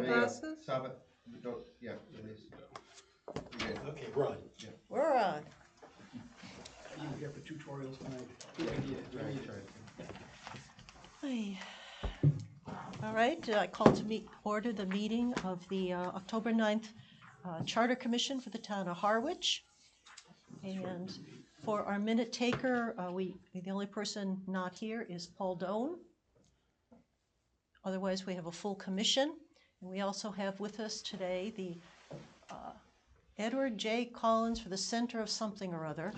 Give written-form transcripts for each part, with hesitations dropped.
process? Stop it. Go, yeah, please. Okay, we're on. Yeah. We're on. You got the tutorials tonight. Good idea. Hey. All right, I call to order the meeting of the October 9th Charter Commission for the town of Harwich. And for our minute taker, the only person not here is Paul Doan. Otherwise, we have a full commission. And we also have with us today the Edward J. Collins for the Center of Something or Other,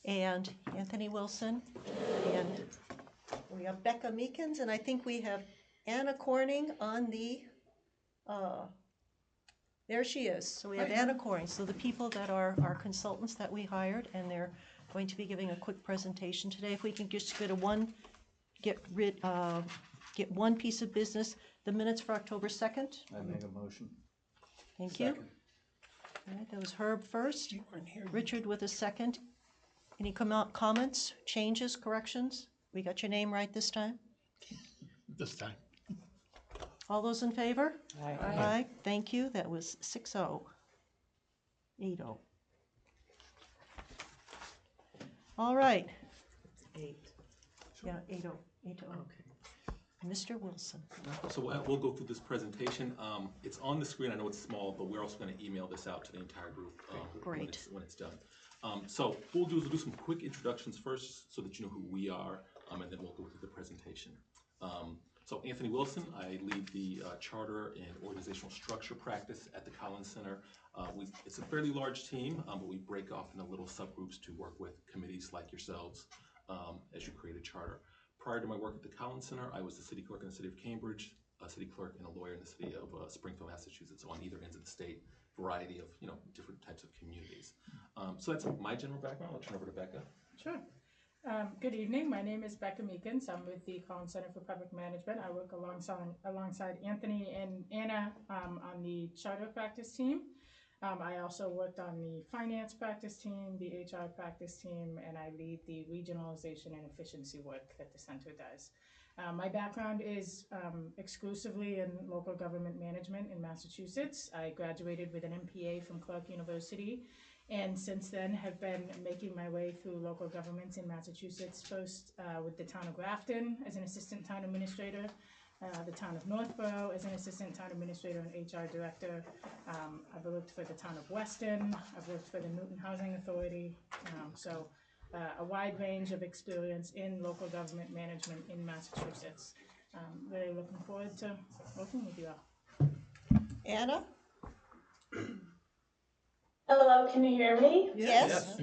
and Anthony Wilson, and we have Becca Meekins, and I think we have Anna Corning on the, there she is. So we have Anna Corning. So the people that are our consultants that we hired, and they're going to be giving a quick presentation today. If we can just get one piece of business, the minutes for October 2nd. I make a motion. Thank you. All right, that was Herb first. Richard with a second. Any comments, changes, corrections? We got your name right this time? This time. All those in favor? Aye. Aye. Thank you. That was 6-0. 8-0. All right. 8. Yeah, 8-0. 8-0. Okay. Mr. Wilson. So we'll go through this presentation. It's on the screen. I know it's small, but we're also going to email this out to the entire group Great. when it's done. So what we'll do is we'll do some quick introductions first so that you know who we are, and then we'll go through the presentation. So Anthony Wilson, I lead the Charter and Organizational Structure practice at the Collins Center. It's a fairly large team, but we break off into little subgroups to work with committees like yourselves as you create a charter. Prior to my work at the Collins Center, I was the city clerk in the city of Cambridge, a city clerk and a lawyer in the city of Springfield, Massachusetts, so on either ends of the state, variety of different types of communities. So that's my general background. I'll turn over to Becca. Sure. Good evening. My name is Becca Meekins. I'm with the Collins Center for Public Management. I work alongside Anthony and Anna on the charter practice team. I also worked on the finance practice team, the HR practice team, and I lead the regionalization and efficiency work that the center does. My background is exclusively in local government management in Massachusetts. I graduated with an MPA from Clark University, and since then have been making my way through local governments in Massachusetts, first with the town of Grafton as an assistant town administrator, the town of Northborough as an assistant town administrator and HR director. I've worked for the town of Weston. I've worked for the Newton Housing Authority. So a wide range of experience in local government management in Massachusetts. Really looking forward to working with you all. Anna? Hello, can you hear me? Yes.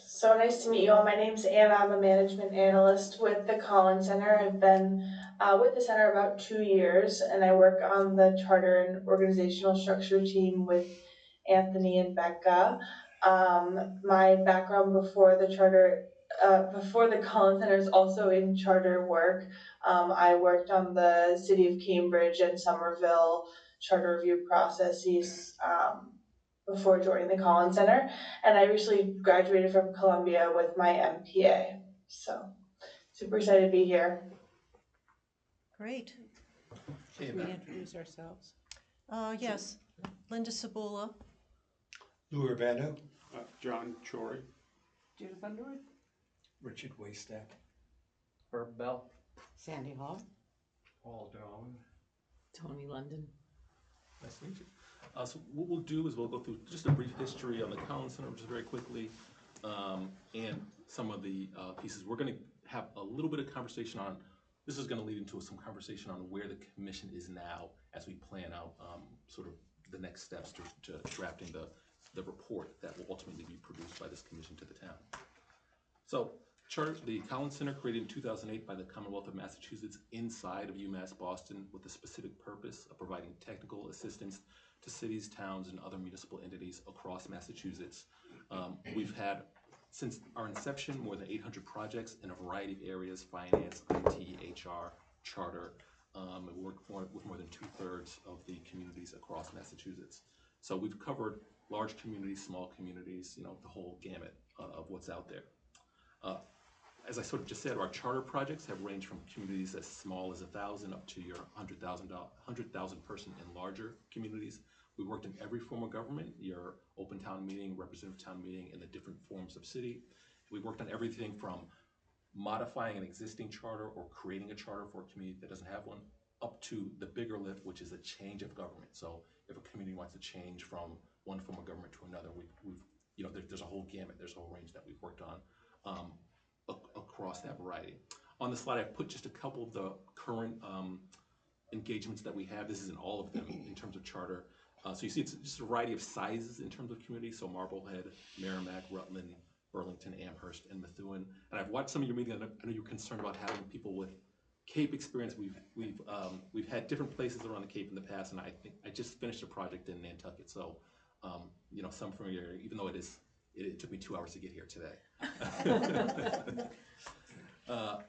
So nice to meet you all. My name's Anna. I'm a management analyst with the Collins Center. I've been with the center about 2 years, and I work on the charter and organizational structure team with Anthony and Becca. My background before the Collins Center is also in charter work. I worked on the City of Cambridge and Somerville charter review processes before joining the Collins Center, and I recently graduated from Columbia with my MPA. So super excited to be here. Great. Should we introduce ourselves? Yes. Linda Sabula. Lou Urbano. John Chory. Judith Underwood? Richard Waystack. Herb Bell? Sandy Hall? Paul Doan. Tony London? Nice to meet you. So what we'll do is we'll go through just a brief history on the Collins Center, just very quickly, and some of the pieces. We're going to have a little bit of conversation on, this is going to lead into some conversation on where the commission is now as we plan out sort of the next steps to drafting the report that will ultimately be produced by this commission to the town. So the Collins Center, created in 2008 by the Commonwealth of Massachusetts inside of UMass Boston with the specific purpose of providing technical assistance to cities, towns, and other municipal entities across Massachusetts. We've had, since our inception, more than 800 projects in a variety of areas: finance, IT, HR, charter. And we work with more than 2/3 of the communities across Massachusetts. So we've covered large communities, small communities, the whole gamut of what's out there. as I sort of just said, our charter projects have ranged from communities as small as 1,000 up to your 100,000 person and larger communities. We worked in every form of government, your open town meeting, representative town meeting, and the different forms of city. We worked on everything from modifying an existing charter or creating a charter for a community that doesn't have one, up to the bigger lift, which is a change of government. So if a community wants to change from one form of government to another, there's a whole gamut, there's a whole range that we've worked on across that variety. On the slide, I've put just a couple of the current engagements that we have. This isn't all of them in terms of charter. So you see it's just a variety of sizes in terms of communities. So Marblehead, Merrimack, Rutland, Burlington, Amherst, and Methuen. And I've watched some of your meetings. I know you're concerned about having people with Cape experience. We've had different places around the Cape in the past, and I just finished a project in Nantucket. So some familiarity, even though it took me 2 hours to get here today.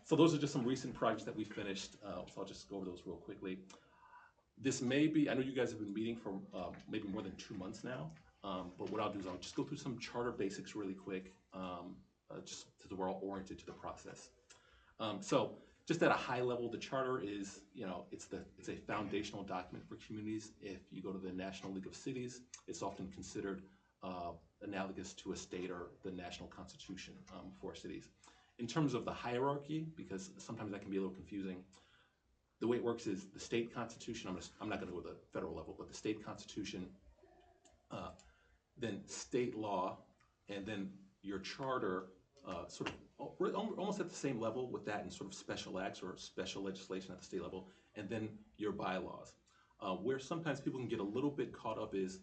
So those are just some recent projects that we finished. So I'll just go over those real quickly. This may be, I know you guys have been meeting for maybe more than 2 months now, but what I'll do is I'll just go through some charter basics really quick, just so that we're all oriented to the process. So just at a high level, the charter is, it's a foundational document for communities. If you go to the National League of Cities, it's often considered analogous to a state or the national constitution for cities. In terms of the hierarchy, because sometimes that can be a little confusing, the way it works is the state constitution, I'm not going to go to the federal level, but the state constitution, then state law, and then your charter, sort of almost at the same level with that, and sort of special acts or special legislation at the state level, and then your bylaws. Where sometimes people can get a little bit caught up is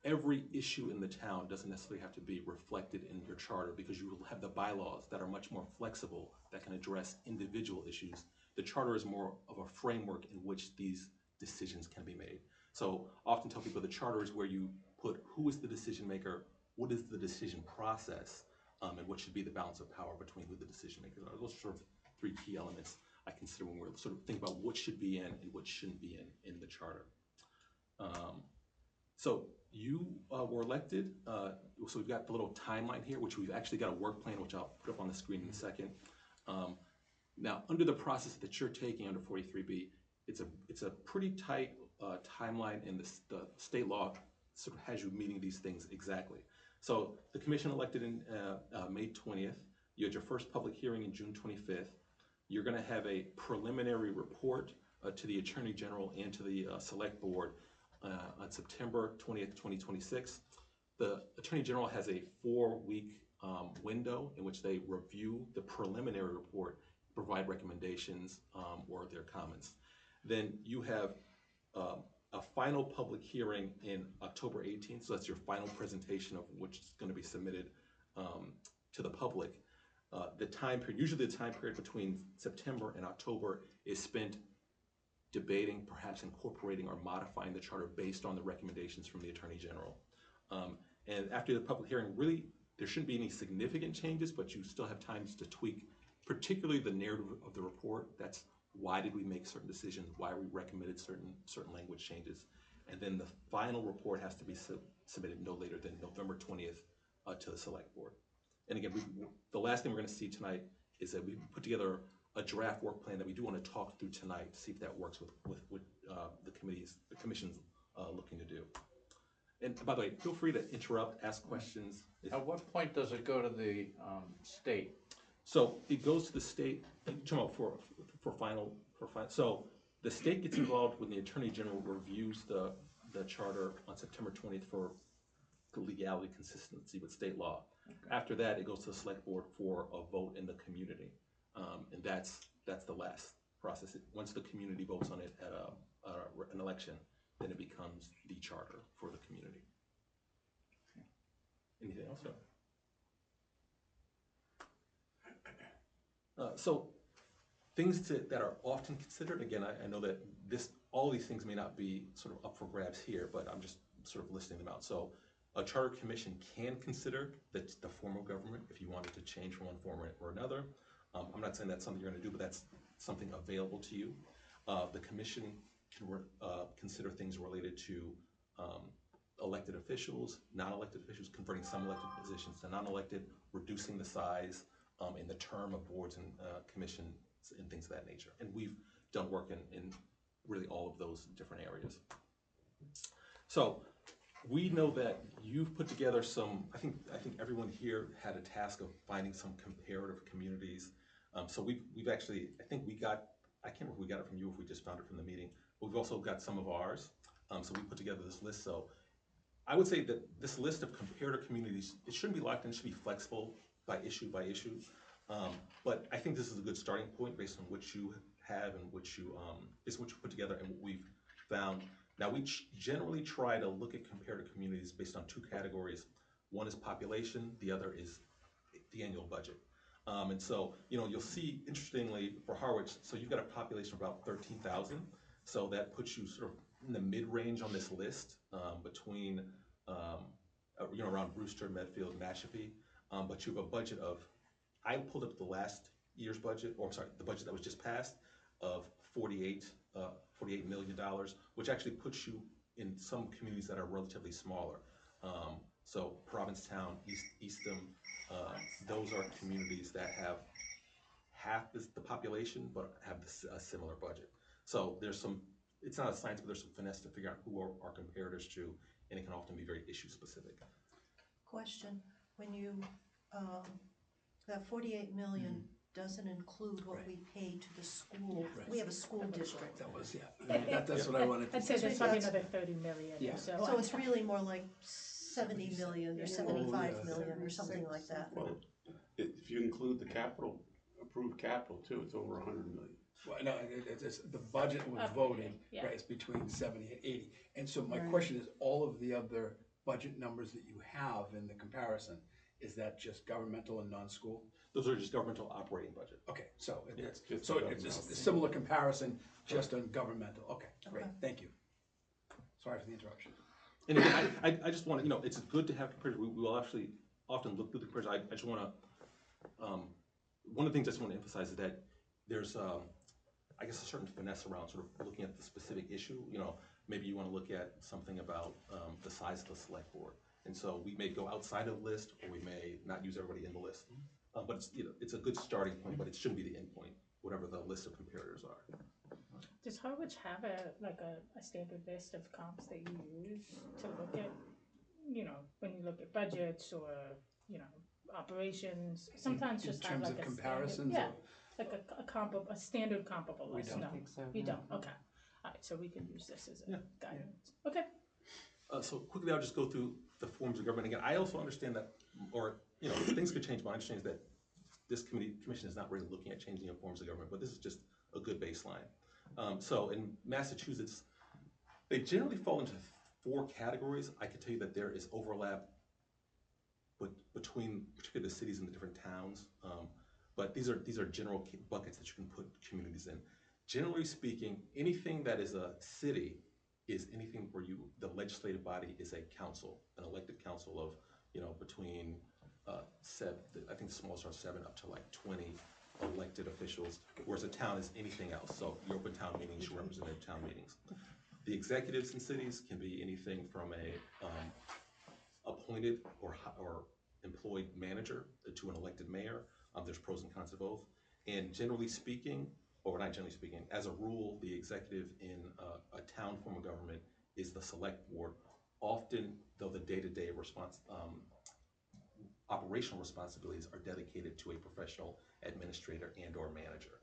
every issue in the town doesn't necessarily have to be reflected in your charter, because you will have the bylaws that are much more flexible that can address individual issues. The charter is more of a framework in which these decisions can be made. So often tell people the charter is where you put who is the decision maker, what is the decision process, and what should be the balance of power between who the decision makers are. Those are sort of 3 key elements I consider when we're sort of thinking about what should be in and what shouldn't be in the charter. So you were elected, so we've got the little timeline here, which we've actually got a work plan, which I'll put up on the screen in a second. Now, under the process that you're taking under 43B, it's a pretty tight timeline, and the state law sort of has you meeting these things exactly. So the commission elected in May 20th. You had your first public hearing in June 25th. You're going to have a preliminary report to the Attorney General and to the Select Board on September 20th, 2026. The Attorney General has a 4-week window in which they review the preliminary report, provide recommendations or their comments. Then you have a final public hearing in October 18th, so that's your final presentation of which is going to be submitted to the public. The time period, usually the time period between September and October, is spent debating, perhaps incorporating or modifying the charter based on the recommendations from the Attorney General. And after the public hearing, really, there shouldn't be any significant changes, but you still have times to tweak, particularly the narrative of the report. That's why did we make certain decisions, why we recommended certain language changes. And then the final report has to be submitted no later than November 20th to the Select Board. And again, the last thing we're going to see tonight is that we put together a draft work plan that we do want to talk through tonight to see if that works with what the commission's looking to do. And by the way, feel free to interrupt, ask questions. At what point does it go to the state? So it goes to the state for final. So the state gets involved when the Attorney General reviews the charter on September 20th for legality, consistency with state law. Okay. After that, it goes to the Select Board for a vote in the community, and that's the last process. Once the community votes on it at an election, then it becomes the charter for the community. Okay. Anything else? So things that are often considered, again, I know that all these things may not be sort of up for grabs here, but I'm just sort of listing them out. So a charter commission can consider the form of government if you wanted to change from one form or another. I'm not saying that's something you're going to do, but that's something available to you. The commission can consider things related to elected officials, non-elected officials, converting some elected positions to non-elected, reducing the size in the term of boards and commissions and things of that nature. And we've done work in really all of those different areas. So we know that you've put together some, I think everyone here had a task of finding some comparative communities. So we've actually, I can't remember if we got it from you or if we just found it from the meeting, but we've also got some of ours. So we put together this list. So I would say that this list of comparative communities, it shouldn't be locked in, it should be flexible by issue. But I think this is a good starting point based on what you have and what you put together and what we've found. Now we generally try to look at comparative communities based on two categories. One is population, the other is the annual budget. And so, you'll see, interestingly, for Harwich, so you've got a population of about 13,000. So that puts you sort of in the mid-range on this list, between, around Brewster, Medfield, Mashpee. But you have a budget of, I pulled up the last year's budget, or I'm sorry, the budget that was just passed, of $48 million, which actually puts you in some communities that are relatively smaller. So Provincetown, Eastham, those are communities that have half the population, but have a similar budget. So it's not a science, but there's some finesse to figure out who our comparators to, and it can often be very issue specific. Question, when you, that 48 million doesn't include what we pay to the school. Right. We have a school district. That was, that's what I wanted to I'd say say. there's probably another 30 million Yeah. or so. So it's really more like 70 million or 75 yeah. million or something like that. Well, if you include the capital, approved capital too, it's over 100 million. Well, no, it's the budget was voted, Yeah. right, it's between 70 and 80. And so my Right. question is, all of the other budget numbers that you have in the comparison, is that just governmental and non-school? Those are just governmental operating budget. Okay, so Yeah, it's, just so it's governmental. a similar comparison, just on governmental. Okay, great, Okay. thank you. Sorry for the interruption. And again, I just want to, it's good to have comparators. We will actually often look through the comparators. I just want to, one of the things I just want to emphasize is that there's, I guess, a certain finesse around sort of looking at the specific issue. Maybe you want to look at something about the size of the select board. And so we may go outside of the list, or we may not use everybody in the list. But it's a good starting point, but it shouldn't be the end point, whatever the list of comparators are. Does Harwich have a standard list of comps that you use to look at, when you look at budgets or, operations? Sometimes just have In terms like of a comparisons? standard, like a standard comparable We list. don't. No, I think so. you no. don't. Okay. All right. So we can use this as a Yeah. guidance. Okay. So quickly, I'll just go through the forms of government. Again, I also understand that, or, things could change, but I understand that this commission is not really looking at changing the forms of government, but this is just a good baseline. So in Massachusetts, they generally fall into 4 categories. I can tell you that there is overlap between particularly the cities and the different towns. But these are general buckets that you can put communities in. Generally speaking, anything that is a city is anything where the legislative body is a council, an elected council of, between I think the smallest are 7 up to like 20 elected officials, whereas a town is anything else. So your open town meetings, your representative town meetings. The executives in cities can be anything from a appointed or employed manager to an elected mayor. There's pros and cons to both. And generally speaking, or not generally speaking, as a rule, the executive in a town form of government is the select board. Often, though, the day-to-day operational responsibilities are dedicated to a professional administrator and or manager.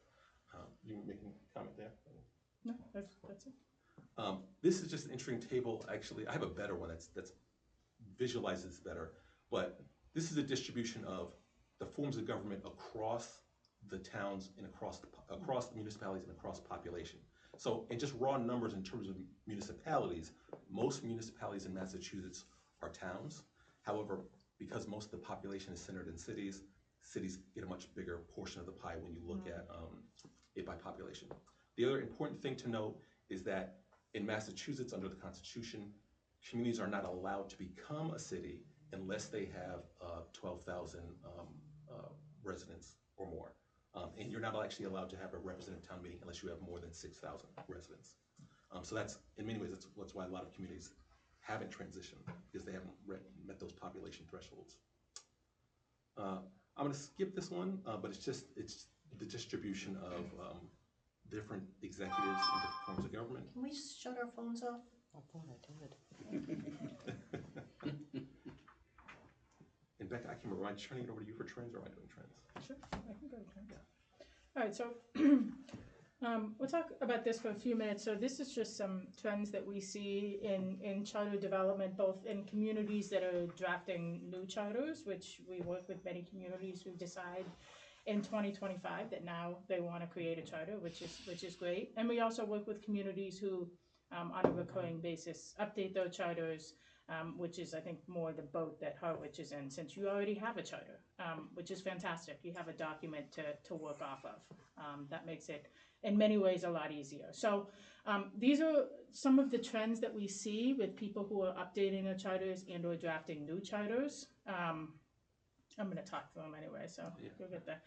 You were making a comment there? No, that's it. This is just an interesting table. Actually, I have a better one that visualizes better, but this is a distribution of the forms of government across the towns and across the municipalities and across population. So in just raw numbers in terms of municipalities, most municipalities in Massachusetts are towns. However, because most of the population is centered in cities, cities get a much bigger portion of the pie when you look at it by population. The other important thing to note is that in Massachusetts, under the Constitution, communities are not allowed to become a city unless they have 12,000 residents or more. And you're not actually allowed to have a representative town meeting unless you have more than 6,000 residents. So that's, in many ways, that's why a lot of communities haven't transitioned, because they haven't met those population thresholds. I'm gonna skip this one, but it's the distribution of different executives in different forms of government. Can we just shut our phones off? I thought I did. And Becca, I can't remember, am I just turning it over to you for trends, or am I doing trends? Sure, I can go to trends. All right, so we'll talk about this for a few minutes. So this is just some trends that we see in charter development, both in communities that are drafting new charters, which we work with many communities who decide in 2025 that now they want to create a charter, which is great. And we also work with communities who, on a recurring basis, update their charters, which is, I think, more the boat that Harwich is in, since you already have a charter, which is fantastic. You have a document to work off of. That makes it, in many ways, a lot easier. So these are some of the trends that we see with people who are updating their charters and or drafting new charters. I'm going to talk through them anyway, so you'll get there.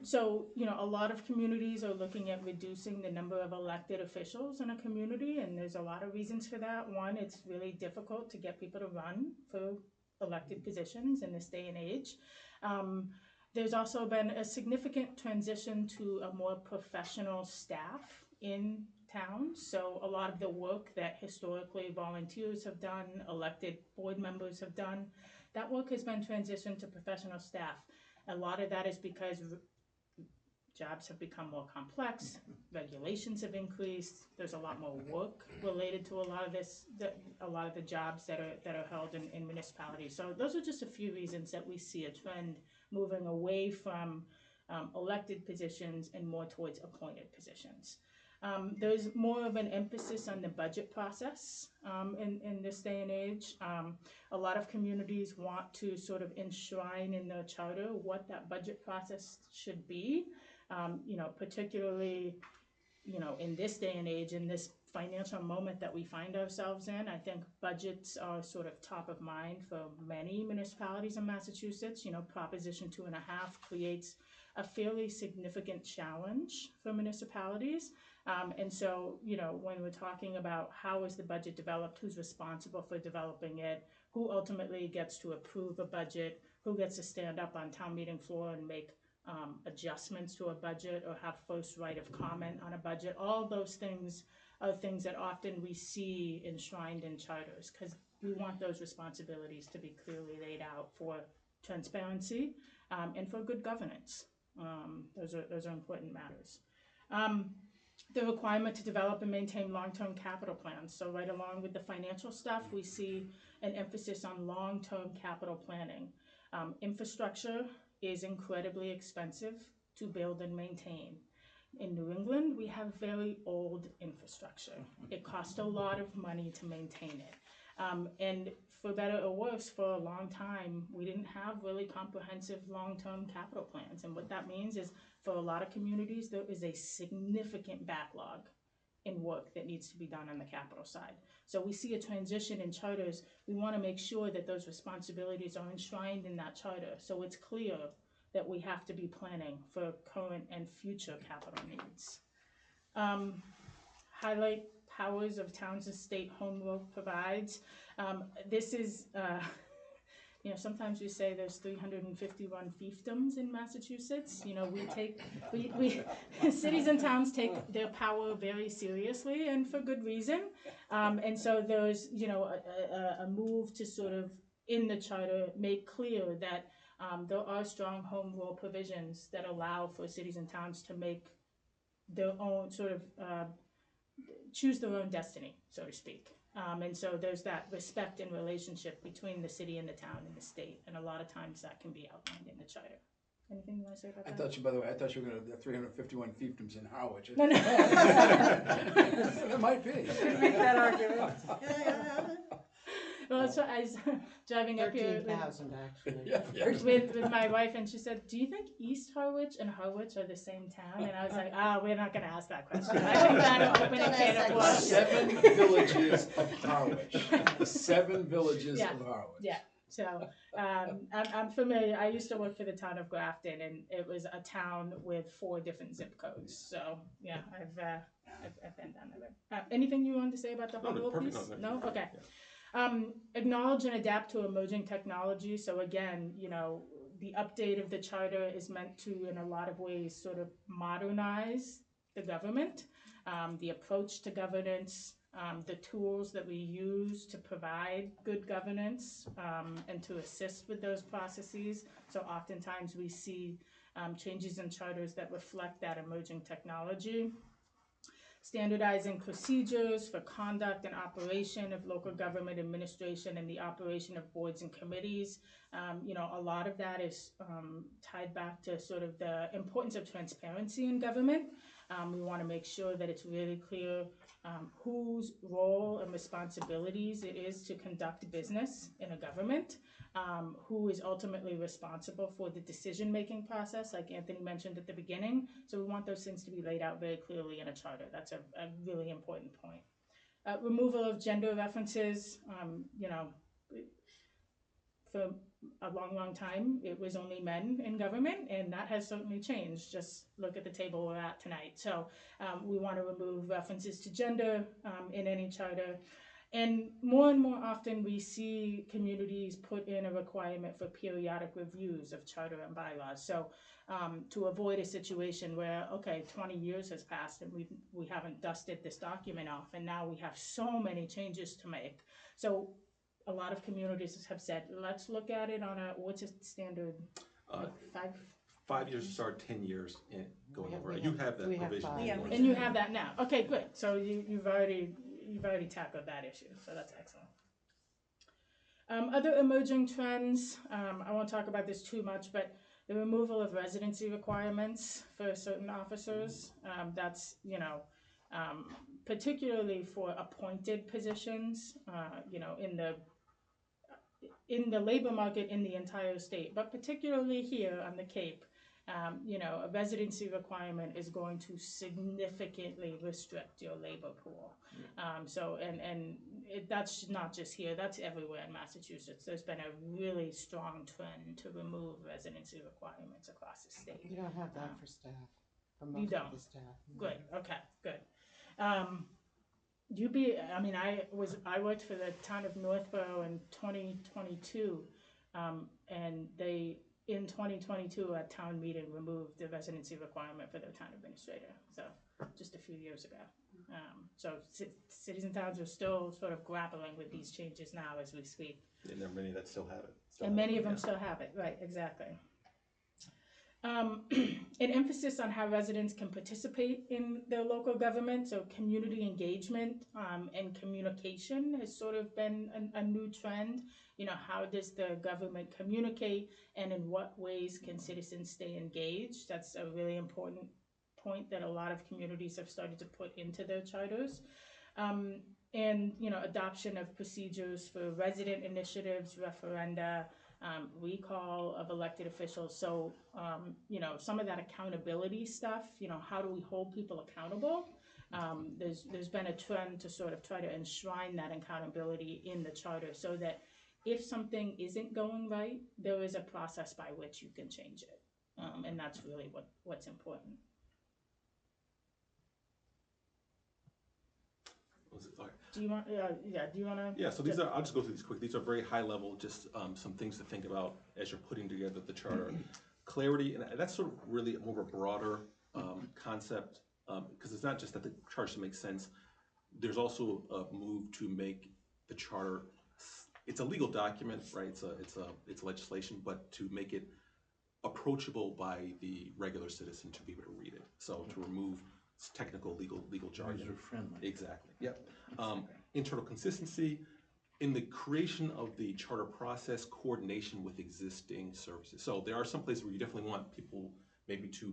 So, a lot of communities are looking at reducing the number of elected officials in a community, and there's a lot of reasons for that. One, it's really difficult to get people to run for elected positions in this day and age. There's also been a significant transition to a more professional staff in towns. So a lot of the work that historically volunteers have done, elected board members have done, that work has been transitioned to professional staff. A lot of that is because jobs have become more complex, regulations have increased, there's a lot more work related to a lot of the jobs that are held in municipalities. So those are just a few reasons that we see a trend moving away from elected positions and more towards appointed positions. There's more of an emphasis on the budget process in this day and age. A lot of communities want to sort of enshrine in their charter what that budget process should be, particularly, in this day and age, in this financial moment that we find ourselves in. I think budgets are sort of top of mind for many municipalities in Massachusetts. Proposition 2.5 creates a fairly significant challenge for municipalities. And so, when we're talking about how is the budget developed, who's responsible for developing it, who ultimately gets to approve a budget, who gets to stand up on town meeting floor and make adjustments to a budget or have first right of comment on a budget, all those things are things that often we see enshrined in charters, because we want those responsibilities to be clearly laid out for transparency and for good governance. Those are important matters. The requirement to develop and maintain long-term capital plans. So right along with the financial stuff, we see an emphasis on long-term capital planning. Infrastructure is incredibly expensive to build and maintain. In New England, we have very old infrastructure. It costs a lot of money to maintain it. And for better or worse, for a long time, we didn't have really comprehensive long-term capital plans. And what that means is, for a lot of communities, there is a significant backlog in work that needs to be done on the capital side. So we see a transition in charters. We want to make sure that those responsibilities are enshrined in that charter, so it's clear that we have to be planning for current and future capital needs. Highlight powers of towns and state home rule provides. This is, sometimes we say there's 351 fiefdoms in Massachusetts. We cities and towns take their power very seriously, and for good reason. And so there's, a move to sort of, in the charter, make clear that there are strong home rule provisions that allow for cities and towns to make their own sort of, choose their own destiny, so to speak. And so there's that respect and relationship between the city and the town and the state, and a lot of times that can be outlined in the charter. Anything you want to say about that? By the way, I thought you were going to have 351 fiefdoms in Harwich. No. It might be. Make that argument. Well, so I was driving up here 13,000 actually. with my wife, and she said, "Do you think East Harwich and Harwich are the same town?" And I was like, we're not going to ask that question. I think that'll open a can of worms. 7 villages of Harwich. The 7 villages of Harwich. Yeah. So I'm familiar. I used to work for the town of Grafton, and it was a town with 4 different zip codes. So yeah, I've been down there. Anything you wanted to say about the home rule piece? No? Okay. Acknowledge and adapt to emerging technology. So again, the update of the charter is meant to, in a lot of ways, sort of modernize the government, the approach to governance, the tools that we use to provide good governance, and to assist with those processes. So oftentimes we see changes in charters that reflect that emerging technology. Standardizing procedures for conduct and operation of local government administration and the operation of boards and committees. A lot of that is tied back to sort of the importance of transparency in government. We want to make sure that it's really clear whose role and responsibilities it is to conduct business in a government, who is ultimately responsible for the decision-making process, like Anthony mentioned at the beginning. So we want those things to be laid out very clearly in a charter. That's a really important point. Removal of gender references, for a long time, it was only men in government, and that has certainly changed. Just look at the table we're at tonight. So we want to remove references to gender in any charter. And more often we see communities put in a requirement for periodic reviews of charter and bylaws. So to avoid a situation where, okay, 20 years has passed and we haven't dusted this document off, and now we have so many changes to make. So a lot of communities have said, let's look at it on what's a standard, 5 years to start, 10 years in going over. We You have- have that we have provision. five. in Yeah, yours. and you have that now. Okay, good. So you've already tackled that issue. So that's excellent. Other emerging trends, I won't talk about this too much, but the removal of residency requirements for certain officers. That's, particularly for appointed positions, in the labor market in the entire state, but particularly here on the Cape, a residency requirement is going to significantly restrict your labor pool. That's not just here, that's everywhere in Massachusetts. There's been a really strong trend to remove residency requirements across the state. You don't have that for staff, for You most don't. of the staff. Good, okay, good. I worked for the town of Northborough in 2022, and they, in 2022, at town meeting, removed the residency requirement for their town administrator, so just a few years ago. So cities and towns are still sort of grappling with these changes now as we speak. And there are many that still have it. And many of them still have it, right, exactly. An emphasis on how residents can participate in their local government, so community engagement and communication has sort of been a new trend. How does the government communicate, and in what ways can citizens stay engaged? That's a really important point that a lot of communities have started to put into their charters. And adoption of procedures for resident initiatives, referenda, recall of elected officials. So, some of that accountability stuff, how do we hold people accountable? There's been a trend to sort of try to enshrine that accountability in the charter so that if something isn't going right, there is a process by which you can change it. And that's really what's important. Do you want, do you want to? Yeah, so these are, I'll just go through these quick. These are very high level, just some things to think about as you're putting together the charter. Clarity, and that's sort of really more of a broader concept, because it's not just that the charter should make sense. There's also a move to make the charter, it's a legal document, right? It's legislation, but to make it approachable by the regular citizen to be able to read it. So to remove technical legal jargon. User-friendly. Exactly, yep. Internal consistency, in the creation of the charter process, coordination with existing services. So there are some places where you definitely want people maybe to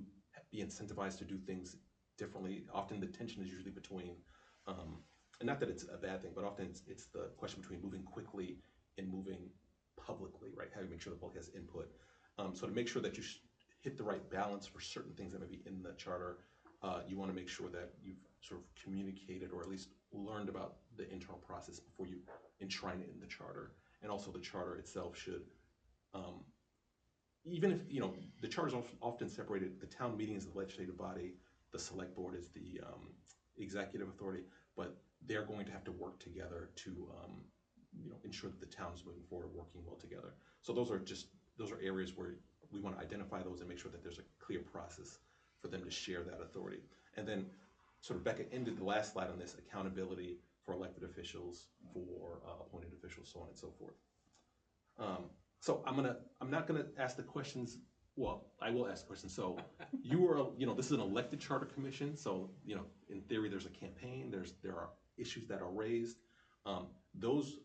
be incentivized to do things differently. Often the tension is usually between, and not that it's a bad thing, but often it's the question between moving quickly and moving publicly, right? How do you make sure the public has input? So to make sure that you hit the right balance for certain things that may be in the charter, you want to make sure that you've sort of communicated or at least learned about the internal process before you enshrine it in the charter. And also the charter itself should, even if, the charter is often separated, the town meeting is the legislative body, the select board is the executive authority, but they're going to have to work together to ensure that the town is moving forward, working well together. So those are areas where we want to identify those and make sure that there's a clear process for them to share that authority. And then sort of Becca ended the last slide on this, accountability for elected officials, for appointed officials, so on and so forth. So I'm not gonna ask the questions. Well, I will ask questions. So you are, this is an elected charter commission. So, in theory, there's a campaign, there are issues that are raised. Those,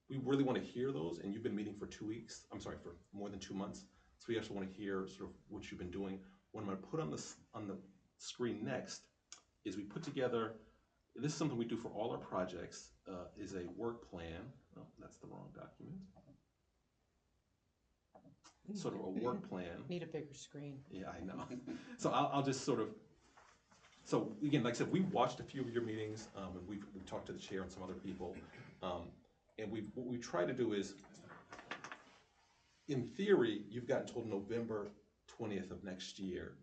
we really want to hear those, and you've been meeting for 2 weeks, for more than 2 months. So we actually want to hear sort of what you've been doing. What I'm gonna put on the screen next is we put together, this is something we do for all our projects, is a work plan. Oh, that's the wrong document. Sort of a work plan. Need a bigger screen. Yeah, I know. So I'll just sort of, so again, like I said, we've watched a few of your meetings, and we've talked to the chair and some other people. And what we try to do is, in theory, you've gotten told November 20th of next year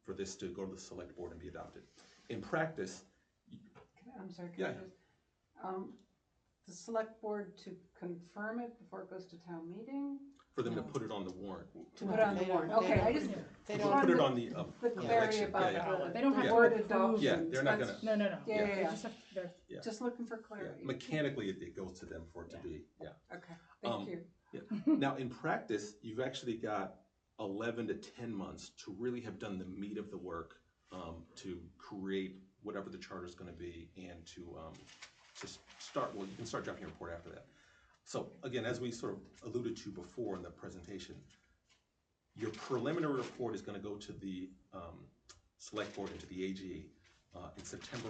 for this to go to the select board and be adopted. In practice, I'm sorry, Yeah. can I just, the select board to confirm it before it goes to town meeting? for them to put it on the warrant. To put on the They don't- warrant, they okay, don't- I just They We'll don't, put it on the the clarity election. about Yeah. They don't have the to word approve. adoption. Yeah, they're not That's- No. Yeah, They yeah, just have, they're- Yeah. just looking for Yeah. clarity. Mechanically, it goes to them for it to be, yeah. Okay, Um, thank you. Now, in practice, you've actually got 11 to 10 months to really have done the meat of the work, to create whatever the charter is going to be, and to just start. Well, you can start drafting your report after that. So again, as we sort of alluded to before in the presentation, your preliminary report is going to go to the select board and to the AG in September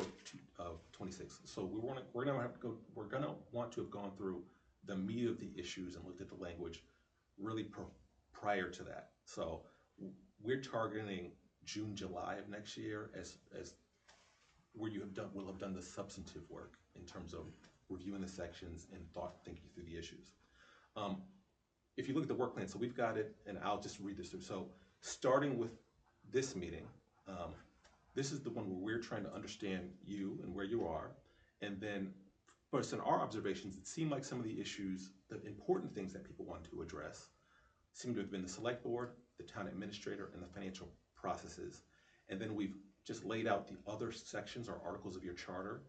of 26. So we're going to want to have gone through the meat of the issues and looked at the language really prior to that. So we're targeting June, July of next year as where we'll have done the substantive work in terms of reviewing the sections and thinking through the issues. If you look at the work plan, so we've got it, and I'll just read this through. So starting with this meeting, this is the one where we're trying to understand you and where you are, and then based on our observations, it seemed like some of the issues, the important things that people wanted to address, seem to have been the select board, the town administrator, and the financial processes. And then we've just laid out the other sections or articles of your charter,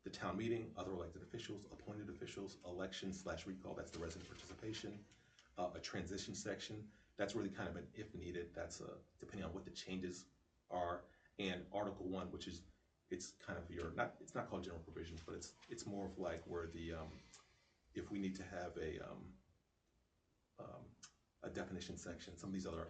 the town meeting, other elected officials, appointed officials, election/recall, that's the resident participation, a transition section, that's really kind of an if needed, that's depending on what the changes are, and Article 1, which is, it's kind of it's not called general provisions, but it's more of like where the, if we need to have a definition section, some of these other,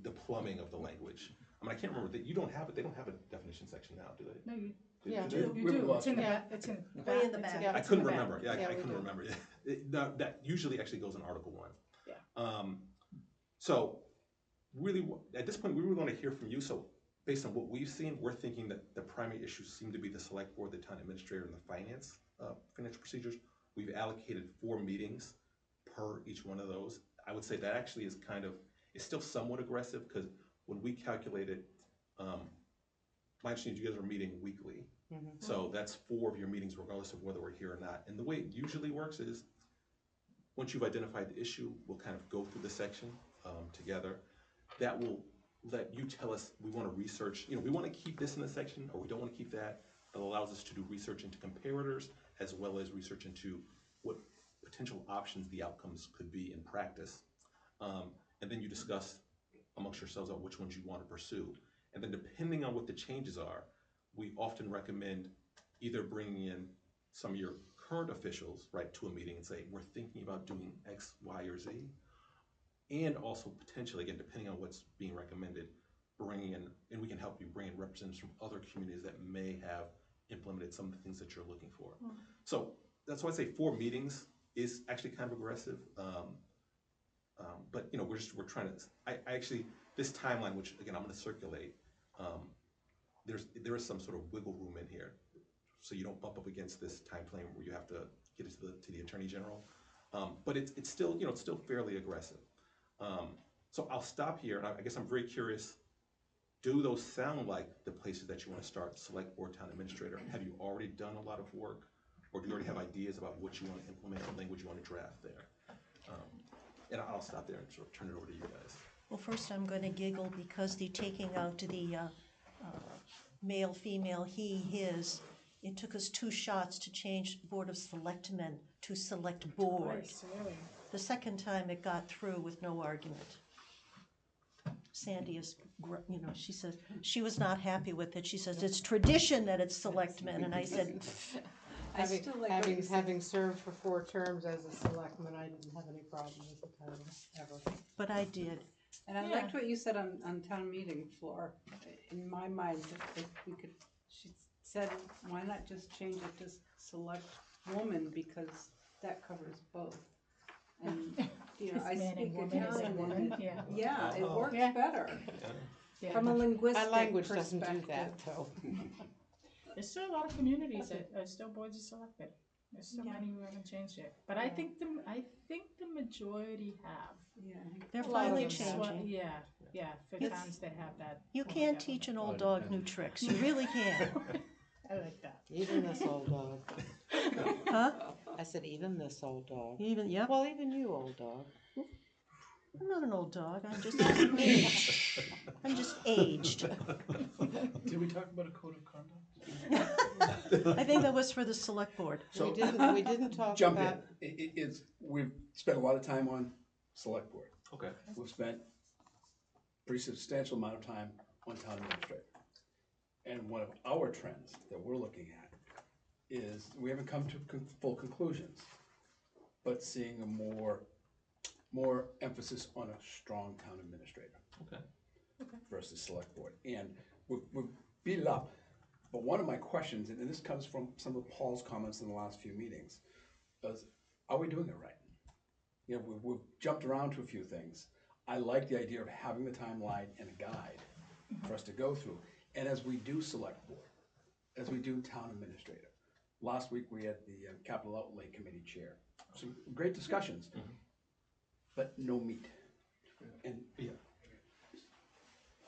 the plumbing of the language. I mean, I can't remember, that you don't have it, they don't have a definition section now, do they? no, you Yeah. Do they? you do, it's in the back, it's in the Way in the back. back. Yeah, I it's couldn't in the back. remember, yeah, I we couldn't do. remember, yeah. That usually actually goes in Article 1. Yeah. So, really, at this point, we really want to hear from you, so based on what we've seen, we're thinking that the primary issues seem to be the select board, the town administrator, and the financial procedures. We've allocated 4 meetings per each one of those. I would say that actually is it's still somewhat aggressive, because when we calculate it, my understanding is you guys are meeting weekly. So that's 4 of your meetings regardless of whether we're here or not. And the way it usually works is, once you've identified the issue, we'll kind of go through the section together. That will let you tell us, we want to research, we want to keep this in the section, or we don't want to keep that. It allows us to do research into comparators, as well as research into what potential options the outcomes could be in practice. And then you discuss amongst yourselves on which ones you want to pursue. And then depending on what the changes are, we often recommend either bringing in some of your current officials, right, to a meeting and say, we're thinking about doing X, Y, or Z. And also potentially, again, depending on what's being recommended, bringing in, and we can help you bring in representatives from other communities that may have implemented some of the things that you're looking for. So that's why I say 4 meetings is actually kind of aggressive. But we're trying to, I actually, this timeline, which again, I'm gonna circulate, there is some sort of wiggle room in here. So you don't bump up against this time frame where you have to get it to the Attorney General. But it's still, it's still fairly aggressive. So I'll stop here, and I guess I'm very curious, do those sound like the places that you want to start, select board, town administrator? Have you already done a lot of work? Or do you already have ideas about what you want to implement or language you want to draft there? And I'll stop there and sort of turn it over to you guys. Well, first I'm going to giggle because the taking out the male, female, he, his, it took us 2 shots to change Board of Selectmen to Select Board. Nice, really. The second time it got through with no argument. Sandy is, she says, she was not happy with it. She says, it's tradition that it's selectmen. And I said, I Having, still like what you said. having served for 4 terms as a selectman, I didn't have any problem with the title, ever. but I did. And I Yeah. liked what you said on town meeting floor. In my mind, if we could, she said, why not just change it to select woman, because that covers both. And, I Is man and speak woman, is it Italian, woman? and Yeah. yeah, it Oh. works Yeah. better Yeah. from a linguistic My language doesn't do perspective. that, though. There's still a lot of communities that are still boards of selectmen. There's still Yeah. many who haven't changed it, but I think the majority have. Yeah, I think They're a lot of finally them have. changing. Yeah, for It's- towns that have that. You form of can't government. teach an old dog new tricks. You really can. I like that. Even this old dog. Huh? I said, even this old dog. Even, yep. Well, even you, old dog. I'm not an old dog. I'm just aged. I'm just aged. Did we talk about a code of conduct? I think that was for the select board. So We didn't talk jump in. about, We've spent a lot of time on select board. Okay. We've spent pretty substantial amount of time on town administrator. And one of our trends that we're looking at is, we haven't come to full conclusions, but seeing a more emphasis on a strong town administrator Okay. versus select board. And we've beat it up. But one of my questions, and this comes from some of Paul's comments in the last few meetings, is, are we doing it right? We've jumped around to a few things. I like the idea of having the timeline and a guide for us to go through. And as we do select board, as we do town administrator, last week we had the capital outlay committee chair. Some great discussions, but no meat. And, Yeah.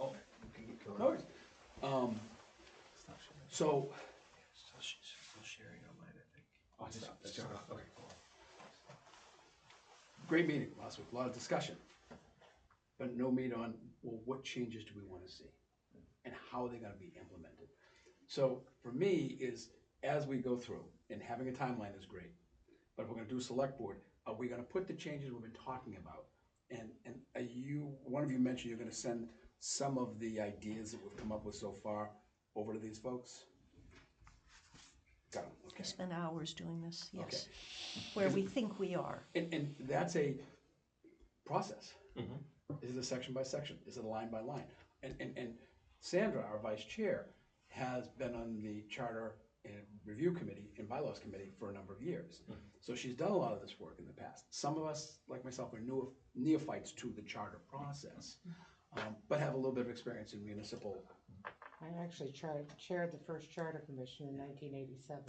oh, no worries. So, Still sharing on mine, I think. oh, that's okay. Great meeting last week, a lot of discussion, but no meat on, well, what changes do we wanna see? And how are they gonna be implemented? So for me is, as we go through, and having a timeline is great, but if we're gonna do select board, are we gonna put the changes we've been talking about? And one of you mentioned you're gonna send some of the ideas that we've come up with so far over to these folks? Got them, I okay. spent hours doing this, yes. Okay. Where we think we are. And that's a process. Mhm. Is it a section by section? Is it a line by line? And Sandra, our vice chair, has been on the charter and review committee and bylaws committee for a number of years. So she's done a lot of this work in the past. Some of us, like myself, are neophytes to the charter process, but have a little bit of experience in municipal. I actually chaired the first charter commission in 1987.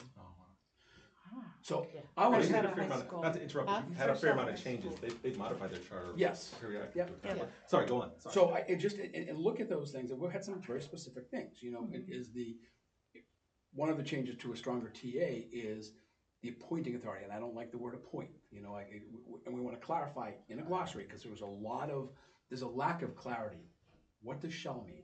So Yeah. I want Fresh to out say, of Fair high amount of- school. Not to interrupt, Huh? but you've had a Fresh fair out of amount of high changes. school. They've modified their charter. yes. Periodically. Yep. Okay. Yeah. Sorry, go on. Sorry. So I just, and look at those things, and we've had some very specific things, it is one of the changes to a stronger TA is the appointing authority, and I don't like the word appoint, and we wanna clarify in a glossary, because there's a lack of clarity. What does shall mean?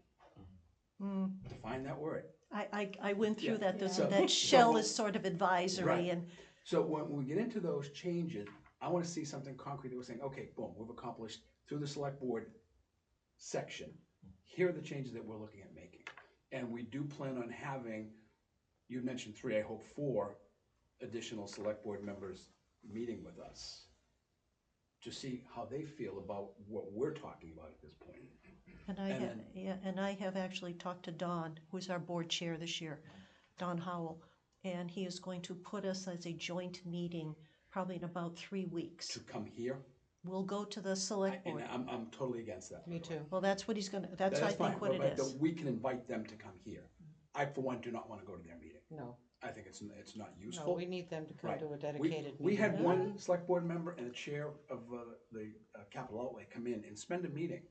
Define that word. I went through Yeah. that. So- That shell is sort of advisory Right. and So when we get into those changes, I wanna see something concrete that we're saying, okay, boom, we've accomplished through the select board section. Here are the changes that we're looking at making. And we do plan on having, you mentioned 3, I hope 4 additional select board members meeting with us to see how they feel about what we're talking about at this point. And I have actually talked to Don, who's our board chair this year, Don Howell, and he is going to put us as a joint meeting probably in about 3 weeks. To come here, We'll go to the select and board. I'm totally against that. Me too. Well, that's what he's gonna, that's I That's fine, think what it but is. we can invite them to come here. I, for one, do not wanna go to their meeting. No, I think it's not no, useful. we need them to come Right. to a dedicated We meeting. had one select board member and a chair of the capital outlay come in and spend a meeting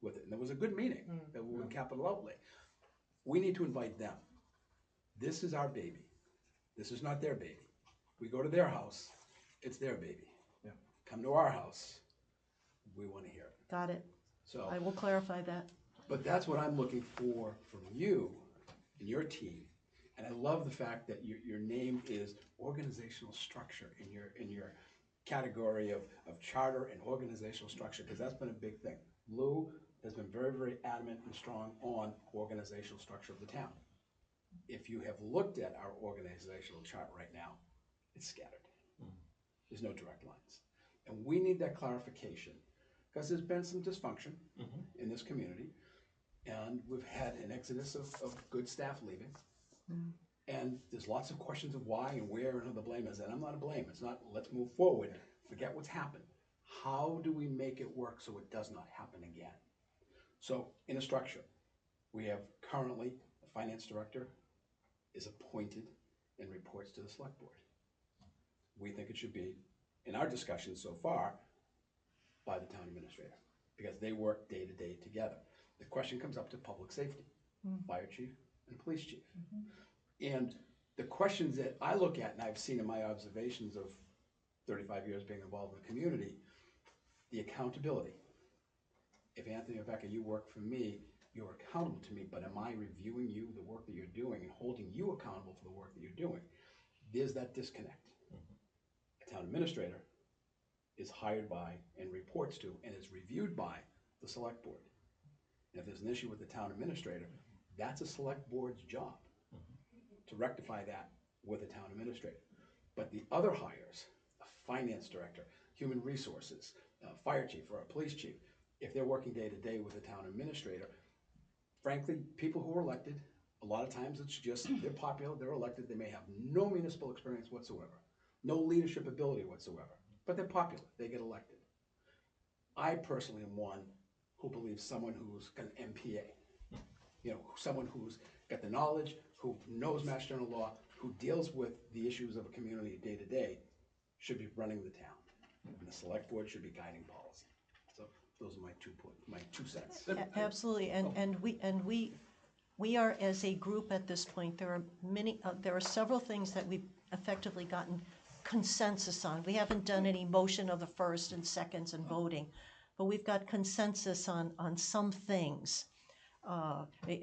with it, and it was a good meeting, with capital outlay. We need to invite them. This is our baby. This is not their baby. We go to their house, it's their baby. Yeah. Come to our house, we want to hear it. Got it. So, I will clarify that. but that's what I'm looking for from you and your team. And I love the fact that your name is organizational structure in your category of charter and organizational structure, because that's been a big thing. Lou has been very, very adamant and strong on organizational structure of the town. If you have looked at our organizational chart right now, it's scattered. There's no direct lines. And we need that clarification, because there's been some dysfunction in this community, and we've had an exodus of good staff leaving. And there's lots of questions of why and where and who the blame is, and I'm not a blame. It's not, let's move forward, forget what's happened. How do we make it work so it does not happen again? So in a structure, we have currently a finance director is appointed and reports to the select board. We think it should be, in our discussions so far, by the town administrator, because they work day to day together. The question comes up to public safety, fire chief and police chief. And the questions that I look at, and I've seen in my observations of 35 years being involved in the community, the accountability. If Anthony or Becca, you work for me, you're accountable to me, but am I reviewing you, the work that you're doing, and holding you accountable for the work that you're doing? There's that disconnect. A town administrator is hired by and reports to and is reviewed by the select board. And if there's an issue with the town administrator, that's a select board's job to rectify that with a town administrator. But the other hires, a finance director, human resources, fire chief or a police chief, if they're working day to day with a town administrator, frankly, people who are elected, a lot of times it's just, they're popular, they're elected, they may have no municipal experience whatsoever, no leadership ability whatsoever, but they're popular, they get elected. I personally am one who believes someone who's got an MPA, you know, someone who's got the knowledge, who knows Mass General law, who deals with the issues of a community day to day, should be running the town. And the select board should be guiding policy. So those are my two cents. Absolutely, and we are, as a group at this point, there are several things that we've effectively gotten consensus on. We haven't done any motion of the first and seconds and voting, but we've got consensus on some things.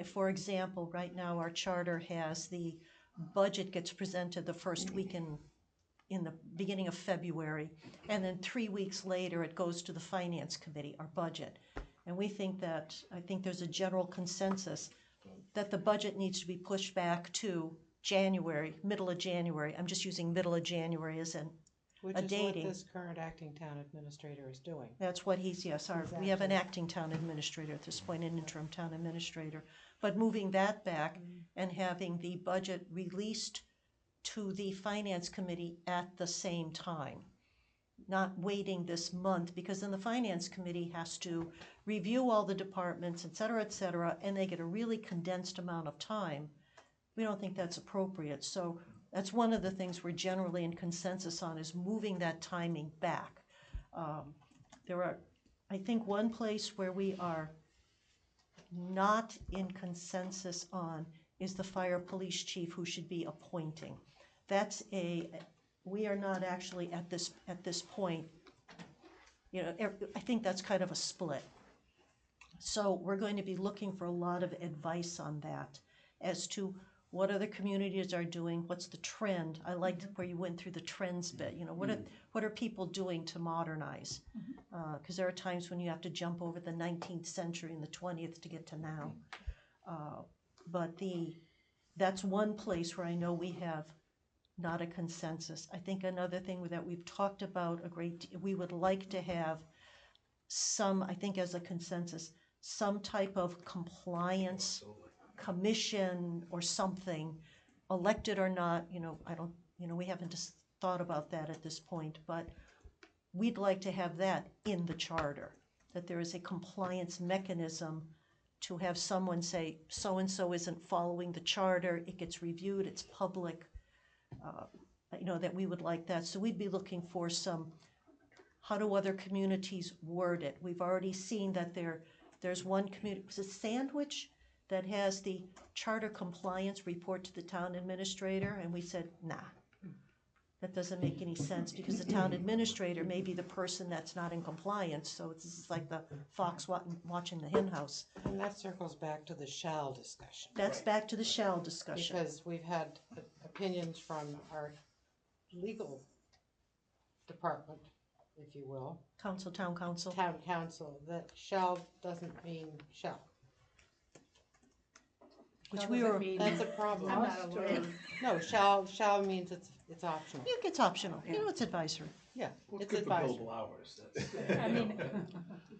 For example, right now our charter has the budget gets presented the first week in the beginning of February, and then 3 weeks later it goes to the finance committee, our budget. And I think there's a general consensus that the budget needs to be pushed back to January, middle of January. I'm just using middle of January as Which a is dating. what this current acting town administrator is doing. That's what we have an acting town administrator at this point, an interim town administrator. But moving that back and having the budget released to the finance committee at the same time, not waiting this month, because then the finance committee has to review all the departments, et cetera, and they get a really condensed amount of time. We don't think that's appropriate. So that's one of the things we're generally in consensus on, is moving that timing back. There are, I think, one place where we are not in consensus on is the fire police chief who should be appointing. We are not actually at this point, you know, I think that's kind of a split. So we're going to be looking for a lot of advice on that as to what other communities are doing, what's the trend. I liked where you went through the trends bit, you know, what are people doing to modernize? Because there are times when you have to jump over the 19th century and the 20th to get to now. But that's one place where I know we have not a consensus. I think another thing that we've talked about a great deal, we would like to have some, I think as a consensus, some type of compliance commission or something, elected or not, you know, we haven't just thought about that at this point, but we'd like to have that in the charter, that there is a compliance mechanism to have someone say, so-and-so isn't following the charter, it gets reviewed, it's public, you know, that we would like that. So we'd be looking for some, how do other communities word it? We've already seen that there's one community, was it Sandwich, that has the charter compliance report to the town administrator, and we said, nah. that doesn't make any sense, because the town administrator may be the person that's not in compliance, so it's like the fox watching the hen house. And that circles back to the shall discussion. That's back to the shall discussion. Because we've had opinions from our legal department, if you will, Council, town council. town council, that shall doesn't mean shall. Which we were, That's a problem. I'm not a lawyer. No, shall means it's optional. yeah, it's optional, you know, it's advisory. Yeah, Well, it's good for advisory. billable hours. That's, I mean, if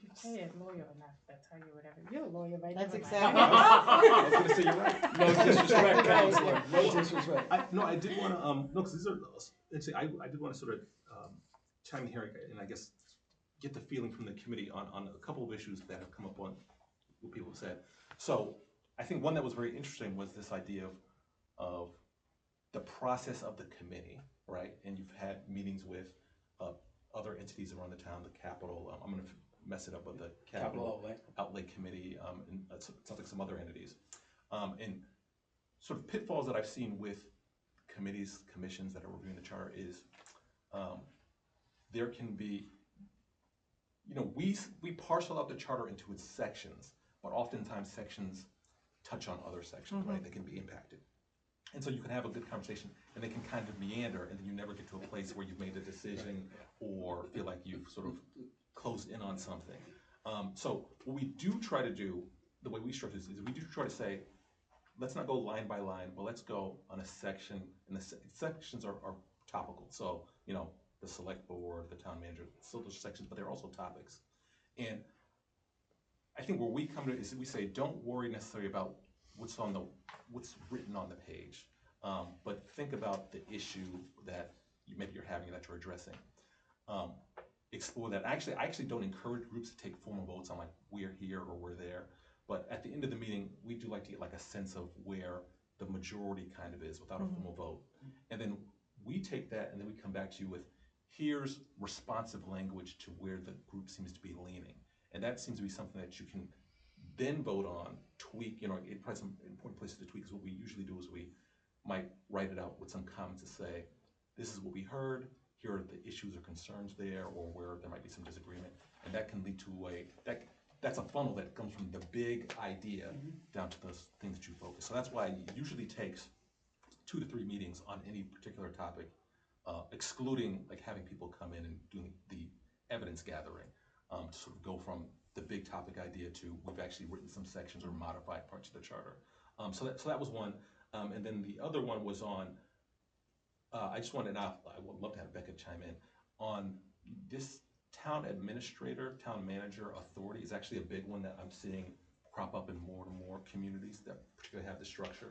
you pay a lawyer enough, they'll tell you whatever. You're a lawyer, right? That's Never mind. exactly. I was gonna say, you're right. no disrespect, Right. counselor. No disrespect. I did want to, no, because these are, actually, I did want to sort of chime in here and I guess get the feeling from the committee on a couple of issues that have come up on what people have said. So I think one that was very interesting was this idea of the process of the committee, right? And you've had meetings with other entities around the town, the Capitol, I'm going to mess it up, but the Capital Outlay Committee, and it sounds like some other entities. And sort of pitfalls that I've seen with committees, commissions that are reviewing the charter is there can be, you know, we parcel out the charter into its sections, but oftentimes sections touch on other sections, right? They can be impacted. And so you can have a good conversation and they can kind of meander and then you never get to a place where you've made a decision or feel like you've sort of closed in on something. So what we do try to do, the way we structure this, is we do try to say, let's not go line by line, but let's go on a section, and the sections are topical. So, you know, the select board, the town manager, so those sections, but they're also topics. And I think where we come to is we say, don't worry necessarily about what's written on the page, but think about the issue that maybe you're having that you're addressing. Explore that. I actually don't encourage groups to take formal votes on like we're here or we're there, but at the end of the meeting, we do like to get like a sense of where the majority kind of is without a formal vote. And then we take that and then we come back to you with, here's responsive language to where the group seems to be leaning. And that seems to be something that you can then vote on, tweak, you know, probably some important places to tweak is what we usually do is we might write it out with some comments to say, this is what we heard, here are the issues or concerns there, or where there might be some disagreement. And that can lead to that's a funnel that comes from the big idea down to those things that you focus. So that's why it usually takes 2 to 3 meetings on any particular topic, excluding like having people come in and doing the evidence gathering, to sort of go from the big topic idea to we've actually written some sections or modified parts of the charter. So that was one. And then the other one was on, I just wanted, I would love to have Becca chime in, on this town administrator, town manager authority is actually a big one that I'm seeing crop up in more and more communities that particularly have the structure.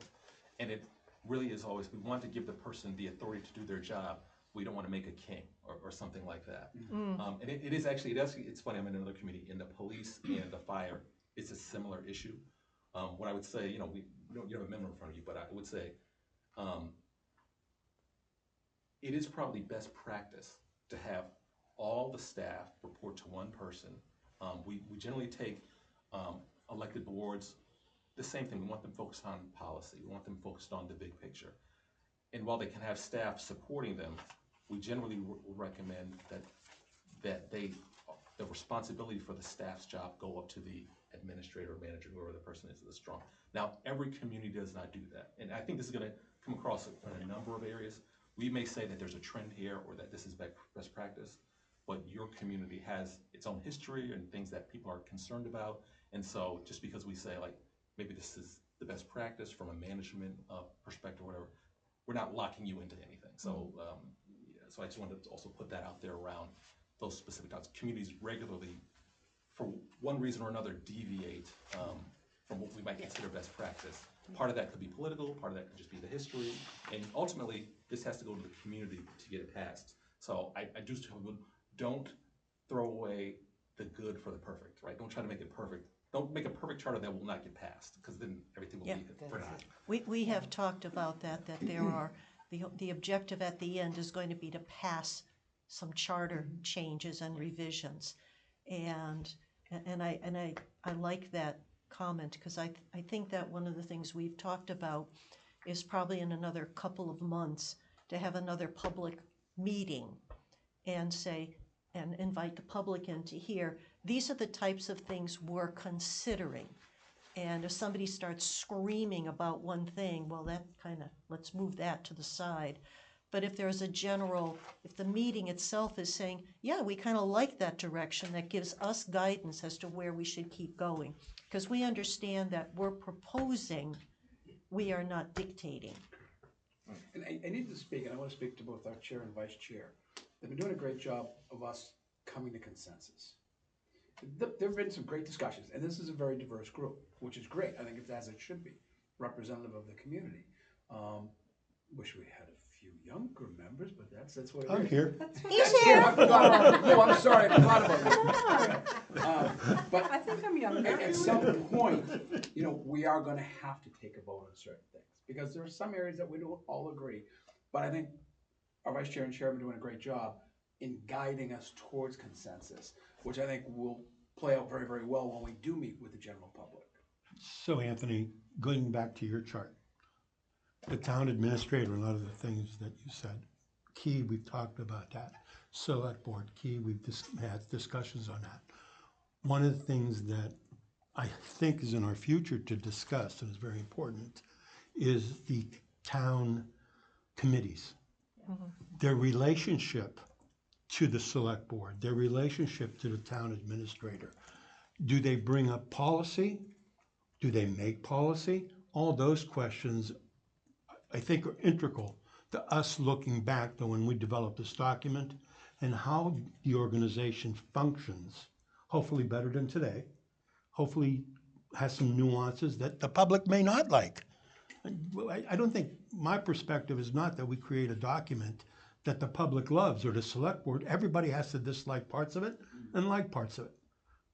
And it really is always, we want to give the person the authority to do their job. We don't want to make a king or something like that. And it is actually, it's funny, I'm in another committee, in the police and the fire, it's a similar issue. What I would say, you know, you have a memo in front of you, but I would say, it is probably best practice to have all the staff report to one person. We generally take elected boards, the same thing, we want them focused on policy, we want them focused on the big picture. And while they can have staff supporting them, we generally recommend that the responsibility for the staff's job go up to the administrator, manager, whoever the person is that's strong. Now, every community does not do that. And I think this is gonna come across in a number of areas. We may say that there's a trend here or that this is best practice, but your community has its own history and things that people are concerned about. And so just because we say like, maybe this is the best practice from a management perspective or whatever, we're not locking you into anything. So, so I just wanted to also put that out there around those specific topics. Communities regularly, for one reason or another, deviate from what we might consider best practice. Part of that could be political, part of that could just be the history, and ultimately, this has to go to the community to get it passed. So I do tell people, don't throw away the good for the perfect, right? Don't try to make it perfect. Don't make a perfect charter that will not get passed, because then everything will be forgotten. We have talked about that there are, the objective at the end is going to be to pass some charter changes and revisions. And I like that comment, because I think that one of the things we've talked about is probably in another couple of months to have another public meeting and say, and invite the public in to hear, these are the types of things we're considering. And if somebody starts screaming about one thing, well, that kind of, let's move that to the side. But if there's a general, if the meeting itself is saying, yeah, we kind of like that direction, that gives us guidance as to where we should keep going. Because we understand that we're proposing, we are not dictating. And I need to speak, and I want to speak to both our chair and vice chair. They've been doing a great job of us coming to consensus. There have been some great discussions, and this is a very diverse group, which is great. I think it's as it should be, representative of the community. Wish we had a few younger members, but that's what it is. I'm here. He's here. No, I'm sorry, I forgot about you. But I think I'm younger. at some point, we are gonna have to take a vote on certain things, because there are some areas that we don't all agree. But I think our vice chair and chairman are doing a great job in guiding us towards consensus, which I think will play out very, very well when we do meet with the general public. So Anthony, going back to your chart, the town administrator, a lot of the things that you said, key, we've talked about that. Select board, key, we've had discussions on that. One of the things that I think is in our future to discuss, and is very important, is the town committees. Their relationship to the select board, their relationship to the town administrator. Do they bring up policy? Do they make policy? All those questions, I think, are integral to us looking back to when we developed this document and how the organization functions, hopefully better than today, hopefully has some nuances that the public may not like. I don't think, my perspective is not that we create a document that the public loves or the select board. Everybody has to dislike parts of it and like parts of it.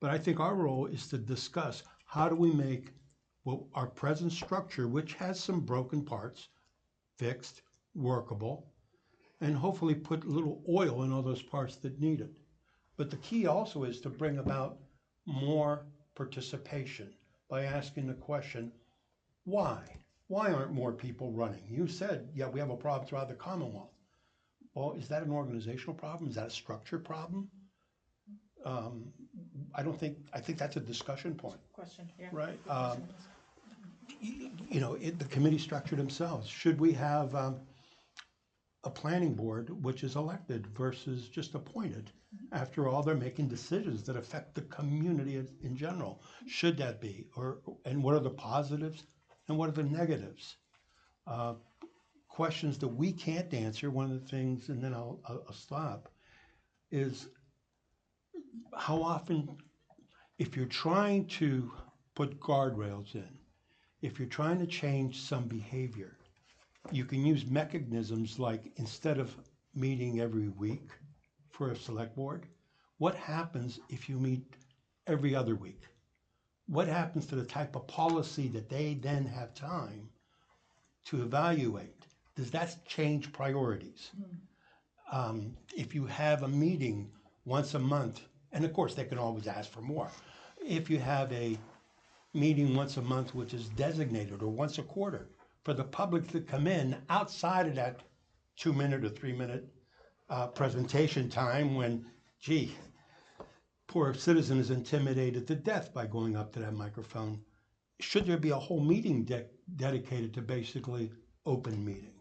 But I think our role is to discuss how do we make our present structure, which has some broken parts, fixed, workable, and hopefully put a little oil in all those parts that need it. But the key also is to bring about more participation by asking the question, why? Why aren't more people running? You said, yeah, we have a problem throughout the Commonwealth. Well, is that an organizational problem? Is that a structure problem? I think that's a discussion point. Question, yeah. Right. The committee structure themselves. Should we have a planning board which is elected versus just appointed? After all, they're making decisions that affect the community in general. Should that be? And what are the positives and what are the negatives? Questions that we can't answer. One of the things, and then I'll stop, is how often, if you're trying to put guardrails in, if you're trying to change some behavior, you can use mechanisms like, instead of meeting every week for a select board, what happens if you meet every other week? What happens to the type of policy that they then have time to evaluate? Does that change priorities? If you have a meeting once a month, and of course they can always ask for more. If you have a meeting once a month which is designated, or once a quarter, for the public to come in outside of that 2-minute or 3-minute presentation time when, gee, poor citizen is intimidated to death by going up to that microphone. Should there be a whole meeting dedicated to basically open meeting?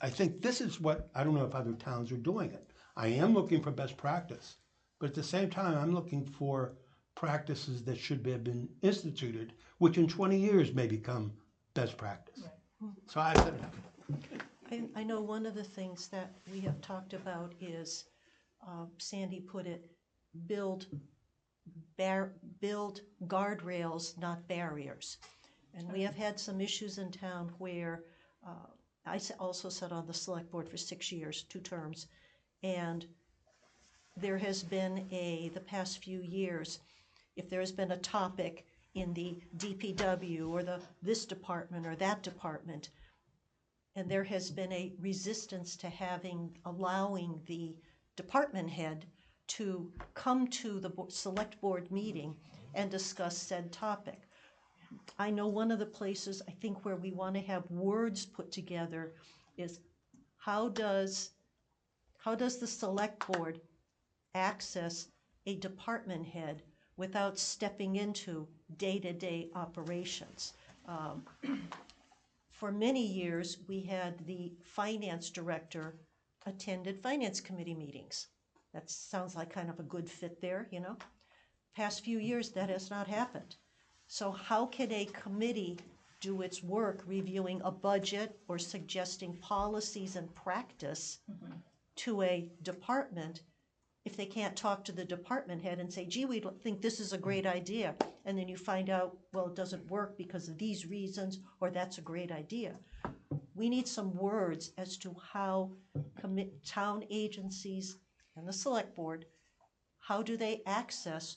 I think this is what, I don't know if other towns are doing it. I am looking for best practice, but at the same time, I'm looking for practices that should have been instituted, which in 20 years may become best practice. Right. So I said enough. I know one of the things that we have talked about is, Sandy put it, build guardrails, not barriers. And we have had some issues in town where I also sat on the select board for 6 years, 2 terms, and there has been the past few years, if there has been a topic in the DPW or this department or that department, and there has been a resistance to allowing the department head to come to the select board meeting and discuss said topic. I know one of the places, I think, where we want to have words put together is, how does How does the select board access a department head without stepping into day-to-day operations? For many years, we had the finance director attended finance committee meetings. That sounds like kind of a good fit there, you know? Past few years, that has not happened. So how can a committee do its work reviewing a budget or suggesting policies and practice to a department if they can't talk to the department head and say, gee, we think this is a great idea, and then you find out, well, it doesn't work because of these reasons, or that's a great idea. We need some words as to how town agencies and the select board, how do they access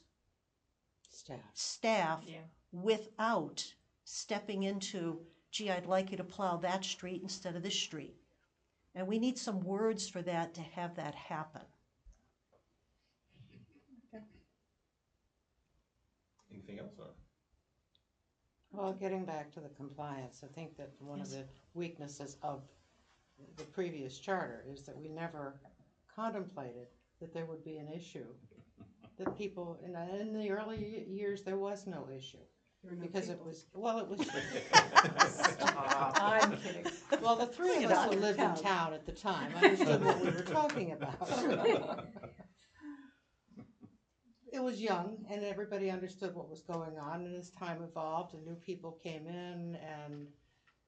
staff Yeah. without stepping into, gee, I'd like you to plow that street instead of this street. And we need some words for that to have that happen. Anything else, or? Well, getting back to the compliance, I think that one of the weaknesses of the previous charter is that we never contemplated that there would be an issue. That people, in the early years, there was no issue. Because it was, well, it was. I'm kidding. Well, the three of us who lived in town at the time understood what we were talking about. It was young, and everybody understood what was going on, and as time evolved, and new people came in and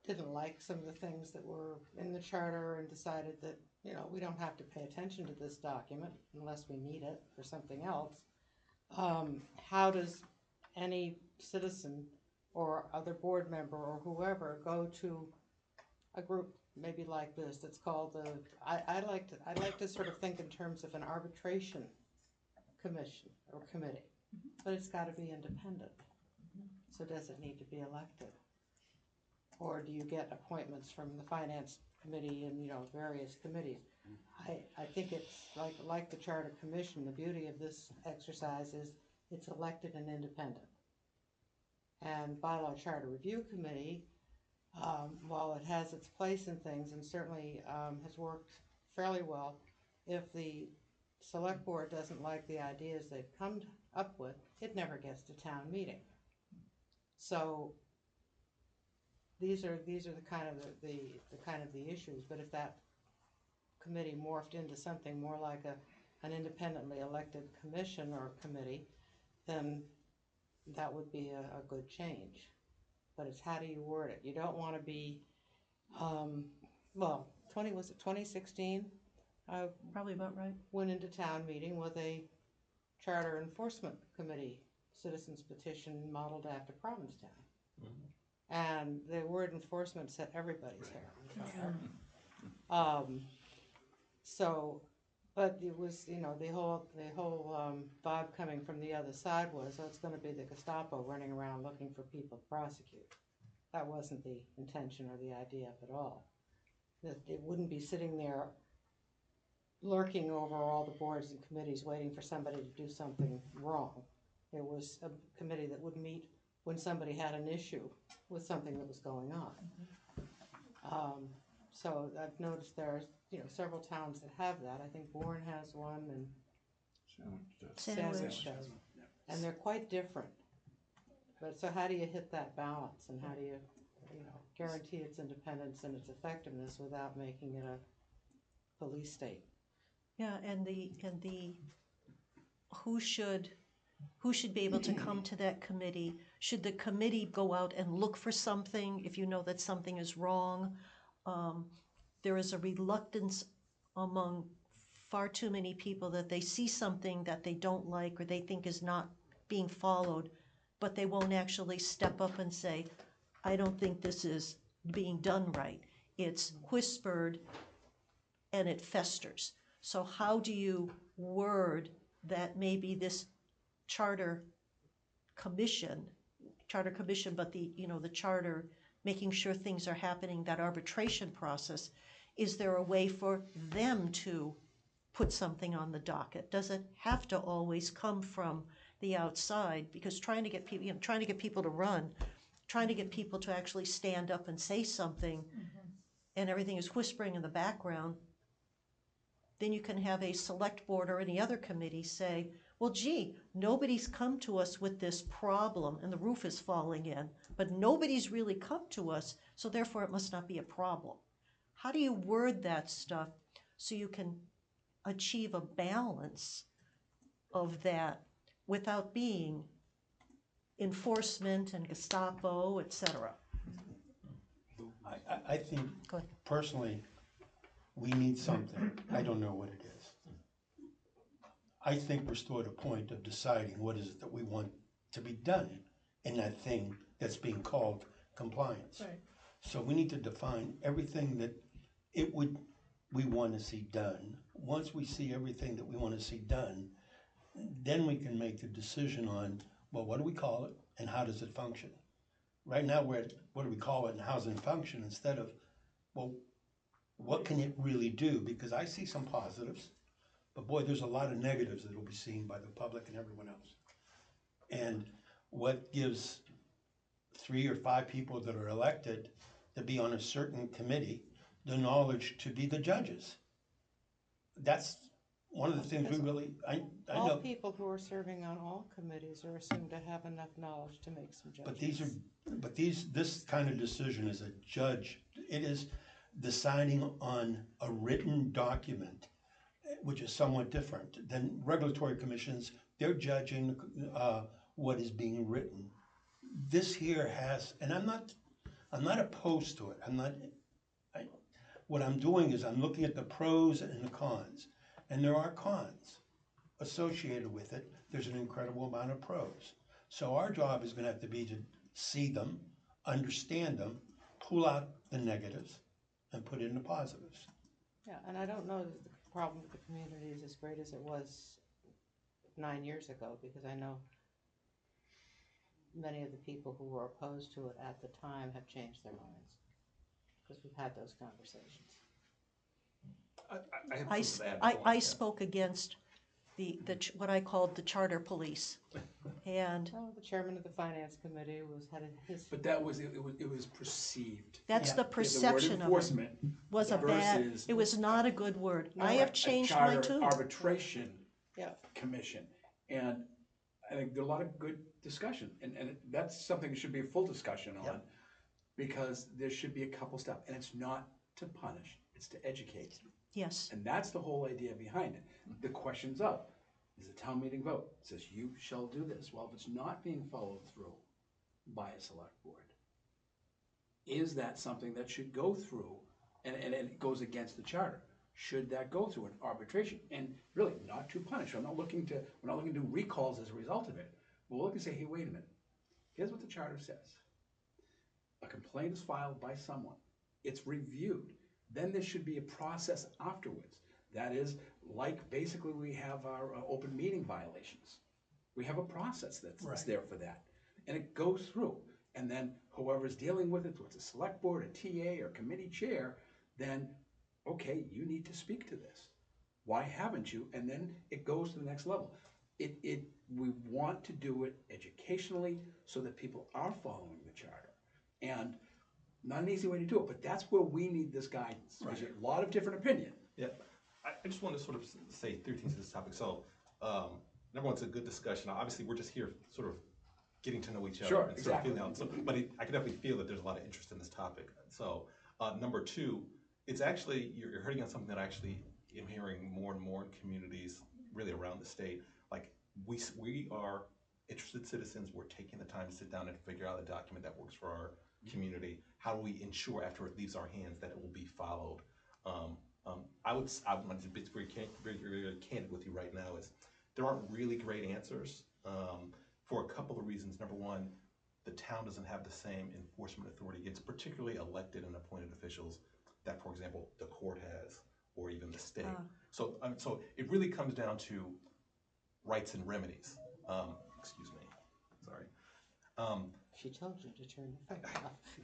didn't like some of the things that were in the charter and decided that, you know, we don't have to pay attention to this document unless we need it for something else. How does any citizen or other board member or whoever go to a group maybe like this that's called the, I like to sort of think in terms of an arbitration commission or committee, but it's got to be independent. So does it need to be elected? Or do you get appointments from the finance committee and, you know, various committees? I think it's like the Charter Commission, the beauty of this exercise is it's elected and independent. And Bylaw Charter Review Committee, while it has its place in things and certainly has worked fairly well, if the select board doesn't like the ideas they've come up with, it never gets to town meeting. So these are the kind of the issues. But if that committee morphed into something more like an independently elected commission or committee, then that would be a good change. But it's how do you word it? You don't want to be, well, 2016? Probably about right. Went into town meeting with a charter enforcement committee citizens petition modeled after Provincetown. And the word enforcement set everybody's hair on fire. So, but it was, you know, the whole vibe coming from the other side was, oh, it's going to be the Gestapo running around looking for people to prosecute. That wasn't the intention or the idea at all. That it wouldn't be sitting there lurking over all the boards and committees waiting for somebody to do something wrong. It was a committee that would meet when somebody had an issue with something that was going on. So I've noticed there are, you know, several towns that have that. I think Bourne has one and Sandwich does. And they're quite different. But so how do you hit that balance and how do you, you know, guarantee its independence and its effectiveness without making it a police state? Yeah, and the who should be able to come to that committee? Should the committee go out and look for something if you know that something is wrong? There is a reluctance among far too many people that they see something that they don't like or they think is not being followed, but they won't actually step up and say, I don't think this is being done right. It's whispered and it festers. So how do you word that maybe this charter commission, but the, you know, the charter, making sure things are happening, that arbitration process, is there a way for them to put something on the docket? Does it have to always come from the outside? Because trying to get people, you know, trying to get people to run, trying to get people to actually stand up and say something, and everything is whispering in the background, then you can have a select board or any other committee say, well, gee, nobody's come to us with this problem and the roof is falling in, but nobody's really come to us, so therefore it must not be a problem. How do you word that stuff so you can achieve a balance of that without being enforcement and Gestapo, etc.? I think Go ahead. personally, we need something. I don't know what it is. I think we're still at a point of deciding what is it that we want to be done in that thing that's being called compliance. Right. So we need to define everything that we want to see done. Once we see everything that we want to see done, then we can make a decision on, well, what do we call it and how does it function? Right now we're at, what do we call it and how's it function, instead of, well, what can it really do? Because I see some positives, but boy, there's a lot of negatives that will be seen by the public and everyone else. And what gives 3 or 5 people that are elected to be on a certain committee the knowledge to be the judges? That's one of the things we really, I All know. people who are serving on all committees are assumed to have enough knowledge to make some judgments. But this kind of decision is a judge, it is deciding on a written document, which is somewhat different than regulatory commissions. They're judging what is being written. This here has, and I'm not opposed to it. What I'm doing is I'm looking at the pros and the cons, and there are cons associated with it. There's an incredible amount of pros. So our job is going to have to be to see them, understand them, pull out the negatives, and put in the positives. Yeah, and I don't know that the problem with the community is as great as it was 9 years ago, because I know many of the people who were opposed to it at the time have changed their minds, because we've had those conversations. I have I, something to add. I spoke against what I called the charter police, and Well, the chairman of the finance committee his. But that was, it was perceived. that's the The word perception of it. enforcement Was a bad, versus it was not a good word. No, I a have changed mine charter too. arbitration Yeah. commission. And I think there are a lot of good discussion, and that's something that should be a full discussion on, because there should be a couple steps, and it's not to punish, it's to educate. Yes, And that's the whole idea behind it. The question's up. Is a town meeting vote? It says you shall do this. Well, if it's not being followed through by a select board, is that something that should go through, and it goes against the charter? Should that go through an arbitration? And really, not to punish. We're not looking to do recalls as a result of it. We're looking to say, hey, wait a minute. Here's what the charter says. A complaint is filed by someone. It's reviewed. Then there should be a process afterwards. That is, like basically we have our open meeting violations. We have a process that's there for that. And it goes through. And then whoever's dealing with it, whether it's a select board, a TA, or committee chair, then, okay, you need to speak to this. Why haven't you? And then it goes to the next level. We want to do it educationally so that people are following the charter. And not an easy way to do it, but that's where we need this guidance. There's a lot of different opinion. Yeah, I just want to sort of say 3 things to this topic. So, number one, it's a good discussion. Obviously, we're just here sort of getting to know each other. Sure, and exactly. Sort of feeling out. But I can definitely feel that there's a lot of interest in this topic. So, number 2, it's actually, you're hitting on something that I actually am hearing more and more in communities really around the state. Like, we are interested citizens. We're taking the time to sit down and figure out a document that works for our community. How do we ensure after it leaves our hands that it will be followed? I'm going to be very candid with you right now. Is there aren't really great answers for a couple of reasons. Number one, the town doesn't have the same enforcement authority against particularly elected and appointed officials that, for example, the court has, or even the state. So it really comes down to rights and remedies. Excuse me, sorry. She told you to turn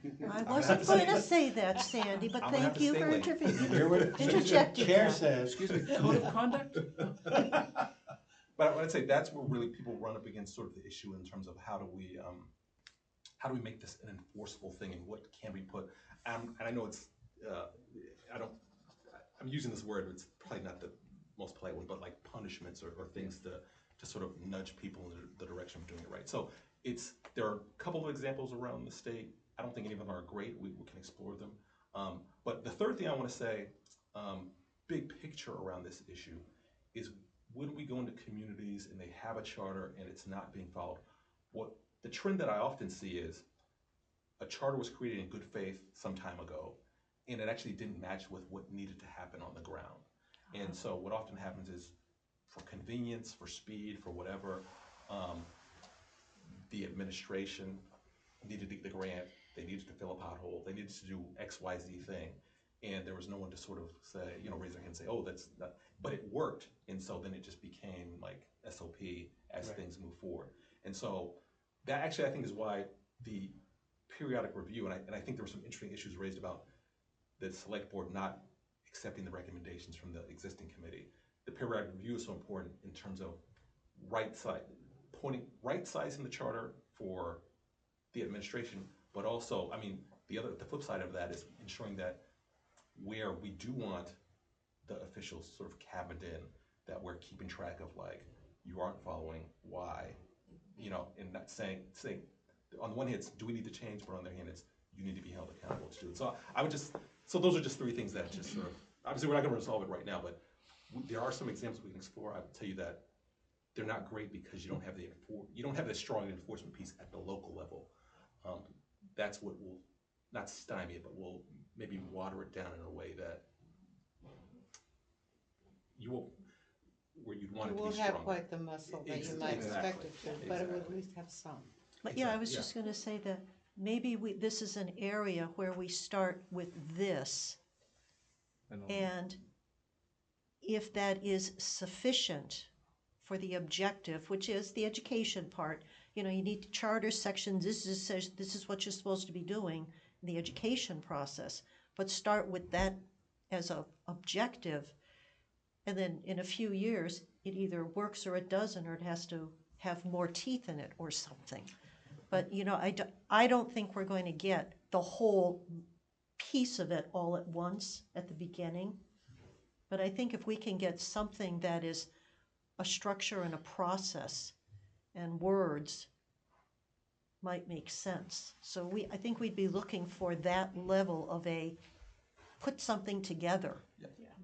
your phone off. I wasn't going to say that, Sandy, but thank you for interjecting Chair that. says, Excuse me, code of conduct? But I'd say that's where really people run up against sort of the issue in terms of how do we make this an enforceable thing, and what can we put? And I know it's I I'm using this word, it's probably not the most polite one, but like punishments or things to sort of nudge people in the direction of doing it right. So there are a couple of examples around the state. I don't think any of them are great. We can explore them. But the third thing I want to say, big picture around this issue, is when we go into communities and they have a charter and it's not being followed, the trend that I often see is a charter was created in good faith some time ago, and it actually didn't match with what needed to happen on the ground. And so what often happens is, for convenience, for speed, for whatever, the administration needed to get the grant, they needed to fill a pothole, they needed to do X, Y, Z thing, and there was no one to sort of say, raise their hand and say, oh, that's not, but it worked, and so then it just became like SOP as things move forward. And so that actually, I think, is why the periodic review, and I think there were some interesting issues raised about the select board not accepting the recommendations from the existing committee. The periodic review is so important in terms of right-sizing the charter for the administration, but also, I mean, the flip side of that is ensuring that where we do want the officials sort of cabined in, that we're keeping track of, like, you aren't following, why, and not saying, on the one hand, it's, do we need to change, but on the other hand, it's, you need to be held accountable to do it. So those are just three things that just sort of, obviously we're not gonna resolve it right now, but there are some examples we can explore. I will tell you that they're not great because you don't have the strong enforcement piece at the local level. That's what will, not stymie it, but will maybe water it down in a way that where you'd want it to be It won't stronger. have quite the muscle that you might expect it to, but it would at least have some. But yeah, I was just gonna say that maybe this is an area where we start with this, and if that is sufficient for the objective, which is the education part, you need charter sections, this is what you're supposed to be doing in the education process, but start with that as a objective, and then in a few years, it either works or it doesn't, or it has to have more teeth in it or something. But, I don't think we're going to get the whole piece of it all at once at the beginning. But I think if we can get something that is a structure and a process and words, might make sense. So I think we'd be looking for that level of put something together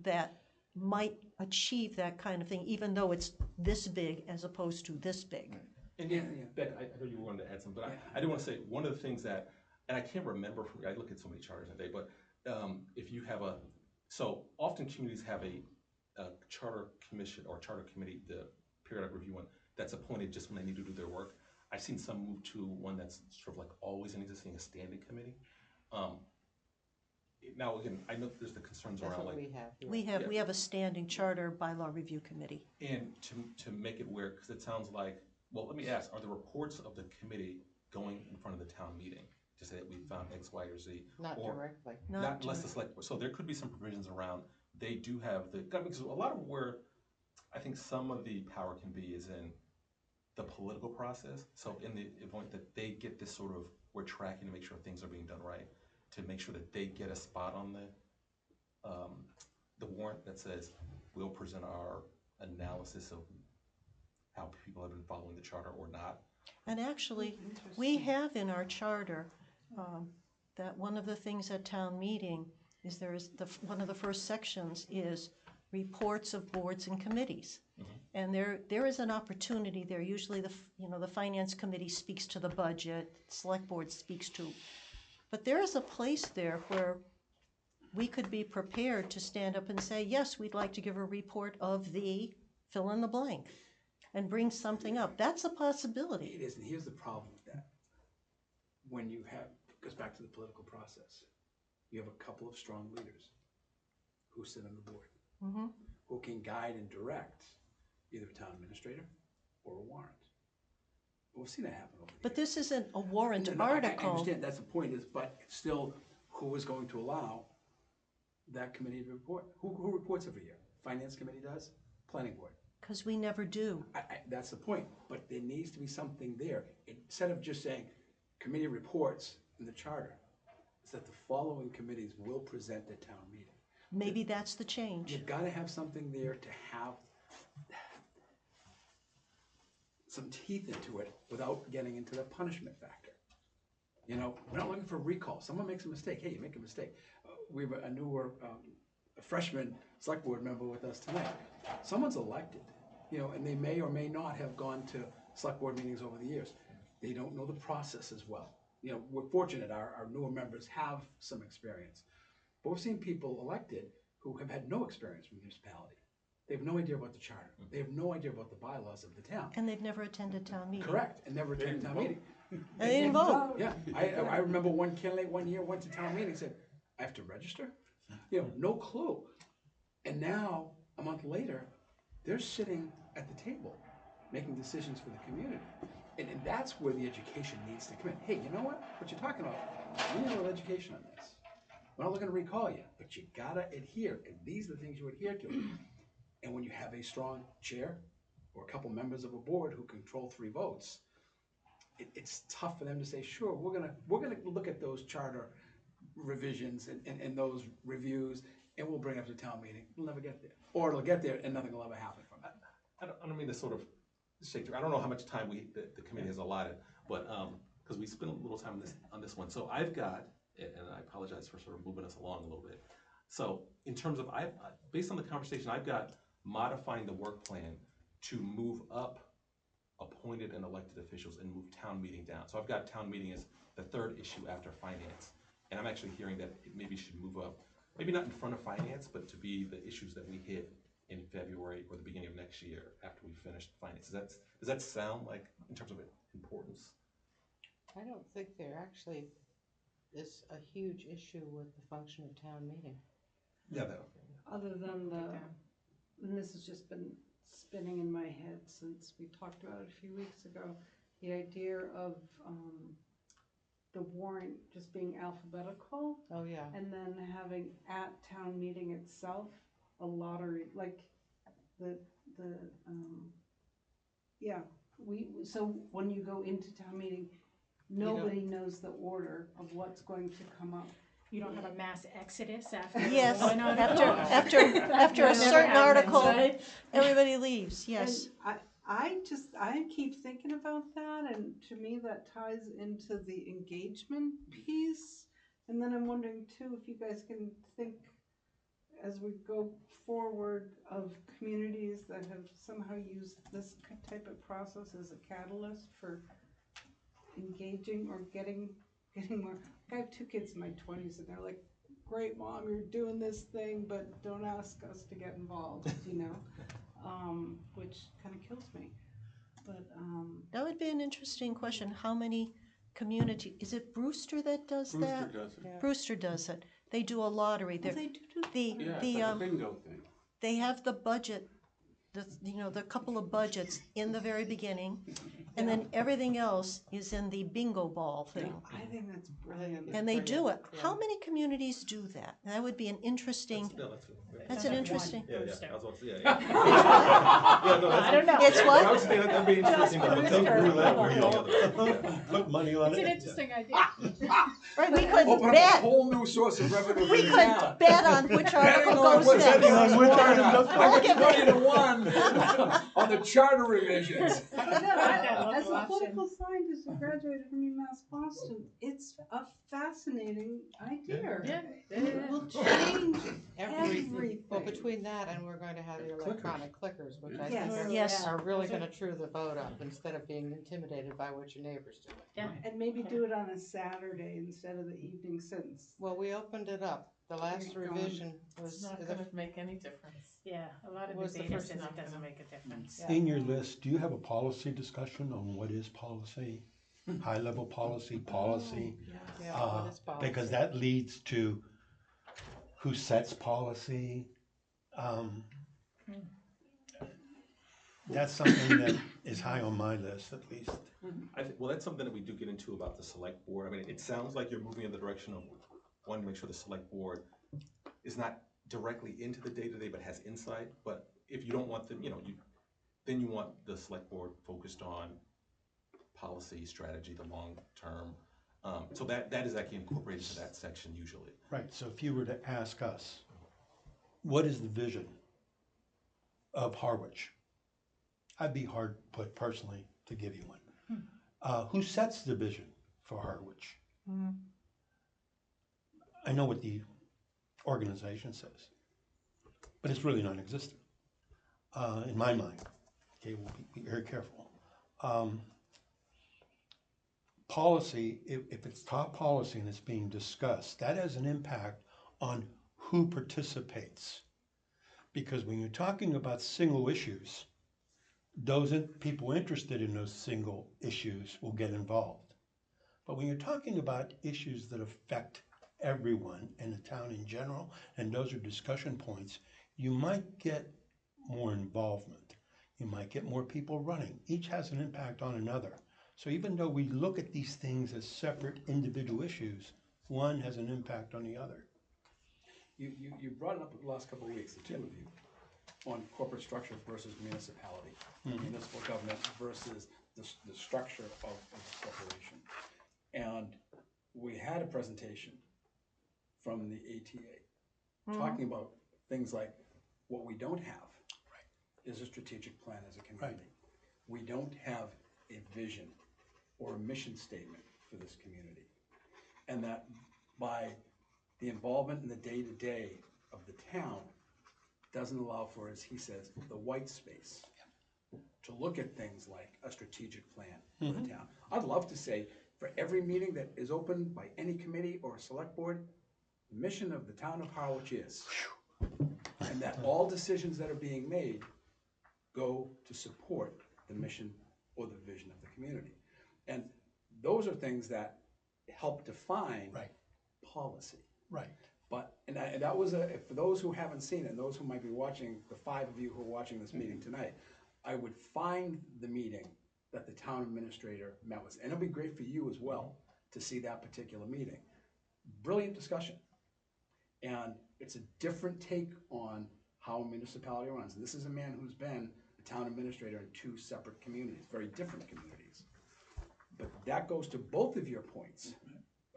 that might achieve that kind of thing, even though it's this big as opposed to this big. And Beck, I know you wanted to add something, but I do want to say one of the things that, and I can't remember, I look at so many charters a day, but if you have so often communities have a charter commission or charter committee, the periodic review one, that's appointed just when they need to do their work. I've seen some move to one that's sort of like always an existing, a standing committee. Now again, I know there's the concerns That's around what like we have. We have a standing charter bylaw review committee. and to make it work, because it sounds like, well, let me ask, are the reports of the committee going in front of the town meeting to say that we found X, Y, or Z? Not or directly. Not unless the select board. So there could be some provisions around, they do have because a lot of where I think some of the power can be is in the political process. So in the point that they get this sort of, we're tracking to make sure things are being done right, to make sure that they get a spot on the warrant that says, we'll present our analysis of how people have been following the charter or not. And actually, we have in our charter that one of the things at town meeting is one of the first sections is reports of boards and committees. And there is an opportunity there. Usually the finance committee speaks to the budget, select board speaks to, but there is a place there where we could be prepared to stand up and say, yes, we'd like to give a report of the fill in the blank and bring something up. That's a possibility. It is, and here's the problem with that. When you have, it goes back to the political process, you have a couple of strong leaders who sit on the board, who can guide and direct either a town administrator or a warrant. We've seen that happen over the But years. this isn't a warrant No, article. I understand, that's the point is, but still, who is going to allow that committee to report? Who reports every year? Finance committee does, planning board. Because we never do. That's the point, but there needs to be something there. Instead of just saying, committee reports in the charter, it's that the following committees will present at town meeting. maybe that's the change. You've gotta have something there to have some teeth into it without getting into the punishment factor. You know, we're not looking for recall. Someone makes a mistake, hey, you make a mistake. We have a newer a freshman select board member with us tonight. Someone's elected, you know, and they may or may not have gone to select board meetings over the years. They don't know the process as well. You know, we're fortunate, our newer members have some experience. But we've seen people elected who have had no experience with municipality. They have no idea about the charter. They have no idea about the bylaws of the town. And they've never attended town meeting. Correct, and never attended town meeting. And they didn't vote. Yeah, I remember one candidate one year went to town meeting and said, I have to register? You know, no clue. And now, a month later, they're sitting at the table, making decisions for the community. And that's where the education needs to come in. Hey, you know what you're talking about? We need a little education on this. We're not looking to recall you, but you gotta adhere, and these are the things you adhere to. And when you have a strong chair or a couple members of a board who control 3 votes, it's tough for them to say, sure, we're gonna look at those charter revisions and those reviews, and we'll bring it up to town meeting. We'll never get there, or it'll get there and nothing will ever happen from it. I don't mean to sort of shake through. I don't know how much time the committee has allotted, but because we spent a little time on this one. So I've got, and I apologize for sort of moving us along a little bit. So in terms of, based on the conversation, I've got modifying the work plan to move up appointed and elected officials and move town meeting down. So I've got town meeting as the 3rd issue after finance. And I'm actually hearing that it maybe should move up, maybe not in front of finance, but to be the issues that we hit in February or the beginning of next year after we finished finance. Does that sound like, in terms of importance? I don't think there actually is a huge issue with the function of town meeting. Yeah, Other than and this has just been spinning in my head since we talked about it a few weeks ago, the idea of the warrant just being alphabetical. Oh, yeah. And then having at town meeting itself a lottery, like so when you go into town meeting, nobody knows the order of what's going to come up. You don't have a mass exodus after Yes, one article? after a Never certain happens, article, right? everybody leaves, yes. And I keep thinking about that, and to me that ties into the engagement piece. And then I'm wondering too, if you guys can think as we go forward of communities that have somehow used this type of process as a catalyst for engaging or getting more. I have 2 kids in my 20s, and they're like, great, Mom, you're doing this thing, but don't ask us to get involved, you know, which kind of kills me. But That would be an interesting question. How many community, is it Brewster that does that? Brewster does it. Yeah. Brewster does it. They do a lottery. they do Yeah, it's like a bingo thing. They have the budget, the couple of budgets in the very beginning, and then everything else is in the bingo ball thing. I think that's brilliant. And they do it. Yeah. How many communities do that? That would be an interesting, that's an like interesting. one. I was about to say, yeah, no, I don't know. It's I what? would say that'd be interesting. Just but Brewster. Put money on It's an it. interesting idea. Right, we could Open up a bet, whole new source of revenue for we the could town. bet on which article goes What's that? next. On which item goes I first. got 20 to 1 on the charter revisions. As a political scientist who graduated from UMass Boston, it's a fascinating idea. Yeah. It will change Everything. everything. Well, between that and we're going to have the electronic clickers, which I Yes. think Yes. are really going to true the vote up instead of being intimidated by what your neighbors do. And maybe do it on a Saturday instead of the evening since. Well, we opened it up. The last You're going. revision It's was, not gonna make any difference. Yeah, a lot of Was the the data first says one. it doesn't make a difference. Yeah. In your list, do you have a policy discussion on what is policy? High-level policy? yeah, what is policy? Because that leads to who sets policy. That's something that is high on my list, at least. Well, that's something that we do get into about the select board. I mean, it sounds like you're moving in the direction of wanting to make sure the select board is not directly into the day-to-day, but has insight. But if you don't want them, then you want the select board focused on policy, strategy, the long term. So that is actually incorporated into that section usually. Right, so if you were to ask us, what is the vision of Harwich? I'd be hard put personally to give you one. Who sets the vision for Harwich? I know what the organization says, but it's really non-existent in my mind. Okay, we'll be very careful. Policy, if it's top policy and it's being discussed, that has an impact on who participates. Because when you're talking about single issues, those people interested in those single issues will get involved. But when you're talking about issues that affect everyone in the town in general, and those are discussion points, you might get more involvement. You might get more people running. Each has an impact on another. So even though we look at these things as separate individual issues, one has an impact on the other. You brought it up the last couple of weeks, the two of you, on corporate structure versus municipality, municipal government versus the structure of the corporation. And we had a presentation from the ATA talking about things like what we don't have is a strategic plan as a community. We don't have a vision or a mission statement for this community. And that by the involvement in the day-to-day of the town doesn't allow for, as he says, the white space to look at things like a strategic plan for the town. I'd love to say, for every meeting that is opened by any committee or a select board, the mission of the town of Harwich is, and that all decisions that are being made go to support the mission or the vision of the community. And those are things that help define policy. Right. But, and that was for those who haven't seen it, and those who might be watching, the 5 of you who are watching this meeting tonight, I would find the meeting that the town administrator met with. And it'll be great for you as well to see that particular meeting. Brilliant discussion. And it's a different take on how a municipality runs. And this is a man who's been a town administrator in 2 separate communities, very different communities. But that goes to both of your points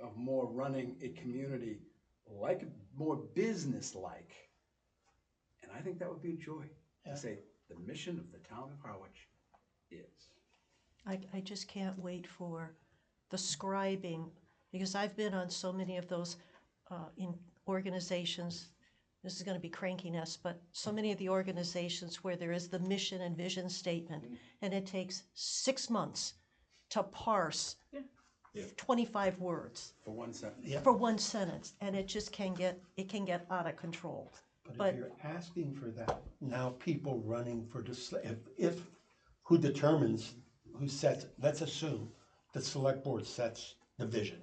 of more running a community like, more business-like. And I think that would be a joy to say the mission of the town of Harwich is. I just can't wait for the scribing, because I've been on so many of those in organizations. This is going to be crankiness, but so many of the organizations where there is the mission and vision statement, and it takes 6 months to parse 25 words For one sentence. for one sentence, and it just can get out of control. But if you're asking for that, now people running for if who determines, who sets, let's assume the select board sets the vision,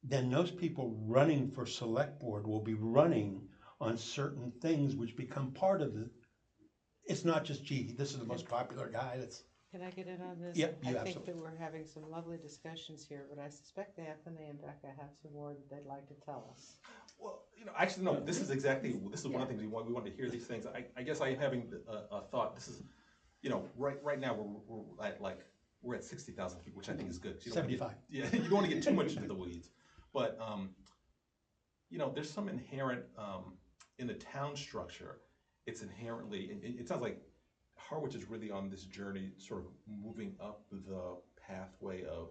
then those people running for select board will be running on certain things which become part of it. It's not just, gee, this is the most popular guy that's. Can I get in on this? Yep, you I think absolutely. that we're having some lovely discussions here, but I suspect Anthony and Becca have some more that they'd like to tell us. Well, actually, no, this is one of the things we wanted to hear these things. I guess I am having a thought. This is, right now we're at 60,000 people, which I think is good. You don't wanna 75. you don't want to get too much into the weeds. But, there's some inherent, in the town structure, it's inherently, it sounds like Harwich is really on this journey, sort of moving up the pathway of,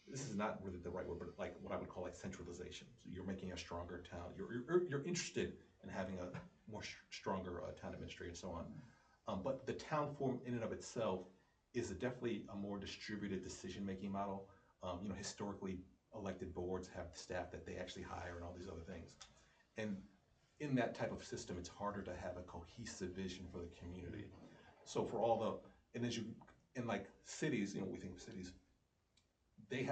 this is not really the right word, but like what I would call like centralization. So you're making a stronger town. You're interested in having a more stronger town administrator and so on. But the town form in and of itself is definitely a more distributed decision-making model. Historically, elected boards have the staff that they actually hire and all these other things. And in that type of system, it's harder to have a cohesive vision for the community. So for all the, and as you, in like cities, we think of cities, they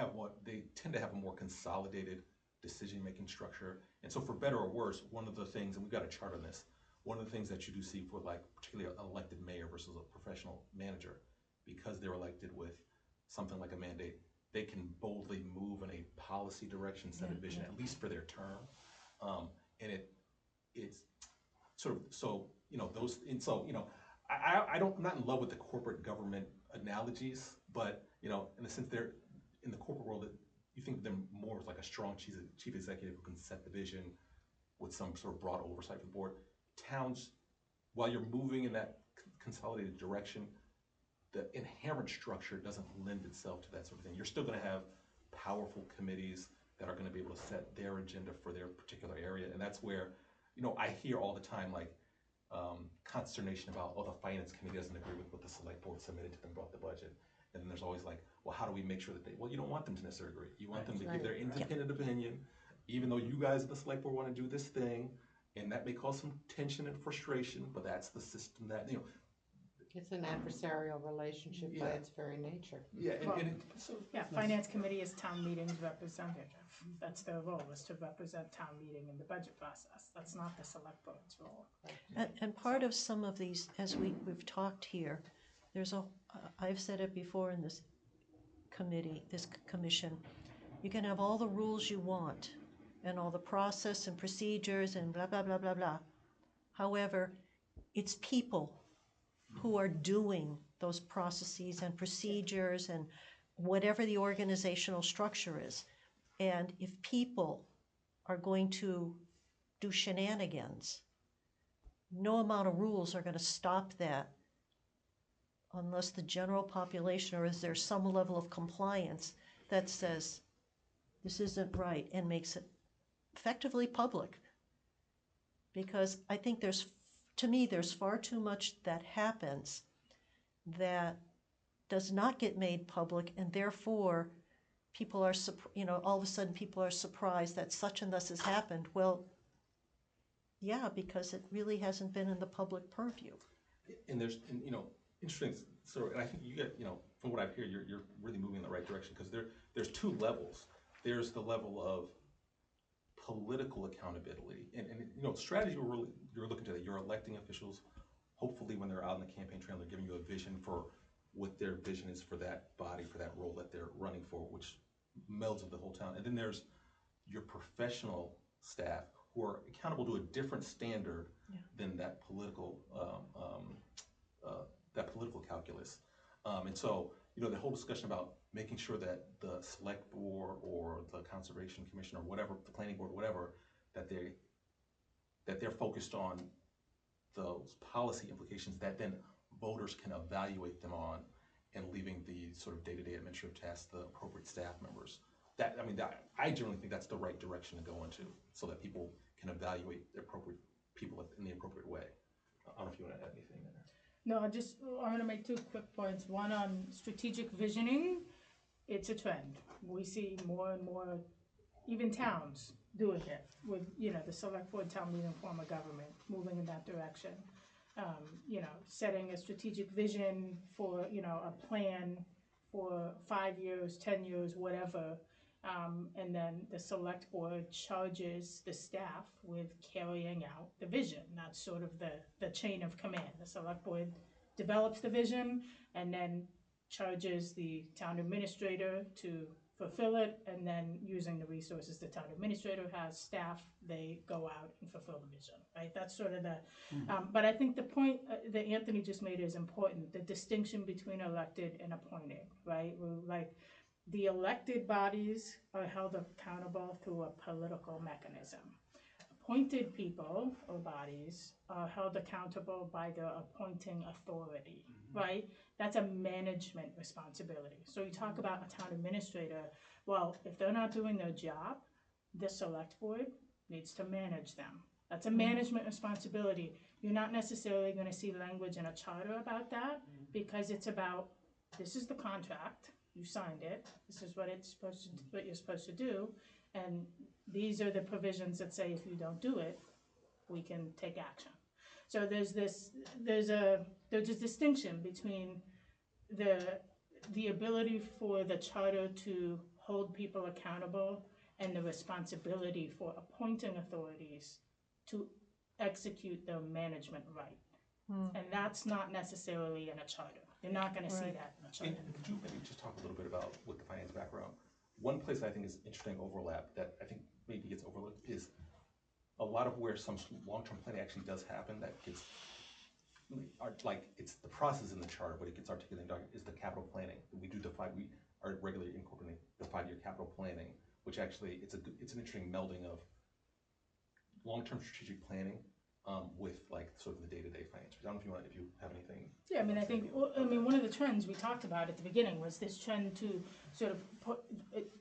tend to have a more consolidated decision-making structure. And so for better or worse, one of the things, and we've got a chart on this, one of the things that you do see for like particularly an elected mayor versus a professional manager, because they're elected with something like a mandate, they can boldly move in a policy direction, set a vision, at least for their term. And it's sort of, so, those, and so, I'm not in love with the corporate government analogies, but, in a sense they're, in the corporate world, you think of them more as like a strong chief executive who can set the vision, with some sort of broad oversight for the board. Towns, while you're moving in that consolidated direction, the inherent structure doesn't lend itself to that sort of thing. You're still gonna have powerful committees that are gonna be able to set their agenda for their particular area, and that's where, you know, I hear all the time, like, consternation about, oh, the finance committee doesn't agree with what the select board submitted to them about the budget. And then there's always like, well, how do we make sure that well, you don't want them to necessarily agree. You want them to give their independent opinion, even though you guys at the select board wanna do this thing, and that may cause some tension and frustration, but that's the system that, you know. It's an adversarial relationship by Yeah. its very nature. Yeah, Finance committee is town meeting's representative. That's their role, is to represent town meeting in the budget process. That's not the select board's role. And part of some of these, as we've talked here, I've said it before in this committee, this commission, you can have all the rules you want and all the process and procedures and blah, blah, blah, blah, blah. However, it's people who are doing those processes and procedures and whatever the organizational structure is. And if people are going to do shenanigans, no amount of rules are going to stop that unless the general population, or is there some level of compliance that says this isn't right and makes it effectively public. Because I think to me, there's far too much that happens that does not get made public, and therefore people are, all of a sudden people are surprised that such and thus has happened. Well, yeah, because it really hasn't been in the public purview. And there's, interesting, so, and I think you get, from what I've heard, you're really moving in the right direction, because there's two levels. There's the level of political accountability, and strategy you're looking to that. You're electing officials, hopefully when they're out in the campaign trail, they're giving you a vision for what their vision is for that body, for that role that they're running for, which melds of the whole town. And then there's your professional staff who are accountable to a different standard than that political calculus. And so, the whole discussion about making sure that the select board or the conservation commission or whatever, the planning board, whatever, that they're focused on those policy implications that then voters can evaluate them on, and leaving the sort of day-to-day administrative tasks to the appropriate staff members. I generally think that's the right direction to go into, so that people can evaluate the appropriate people in the appropriate way. I don't know if you want to add anything there. No, I'm gonna make two quick points. One on strategic visioning. It's a trend. We see more and more, even towns doing it with, the select board, town meeting, form of government, moving in that direction. Setting a strategic vision for, a plan for 5 years, 10 years, whatever. And then the select board charges the staff with carrying out the vision. That's sort of the chain of command. The select board develops the vision and then charges the town administrator to fulfill it, and then using the resources the town administrator has, staff, they go out and fulfill the vision, right? That's sort of the, but I think the point that Anthony just made is important, the distinction between elected and appointed, right? The elected bodies are held accountable through a political mechanism. Appointed people or bodies are held accountable by the appointing authority, right? That's a management responsibility. So you talk about a town administrator, well, if they're not doing their job, the select board needs to manage them. That's a management responsibility. You're not necessarily gonna see language in a charter about that, because it's about, this is the contract, you signed it, this is what you're supposed to do, and these are the provisions that say if you don't do it, we can take action. So there's a distinction between the ability for the charter to hold people accountable and the responsibility for appointing authorities to execute their management right. And that's not necessarily in a charter. You're not gonna see that in a charter. And could you maybe just talk a little bit about, with the finance background, one place I think is interesting overlap that I think maybe gets overlooked is a lot of where some long-term planning actually does happen that gets, it's the process in the charter, but it gets articulated is the capital planning. We are regularly incorporating the 5-year capital planning, which actually, it's an interesting melding of long-term strategic planning, with like sort of the day-to-day finance. I don't know if you have anything. Yeah, I mean, one of the trends we talked about at the beginning was this trend to sort of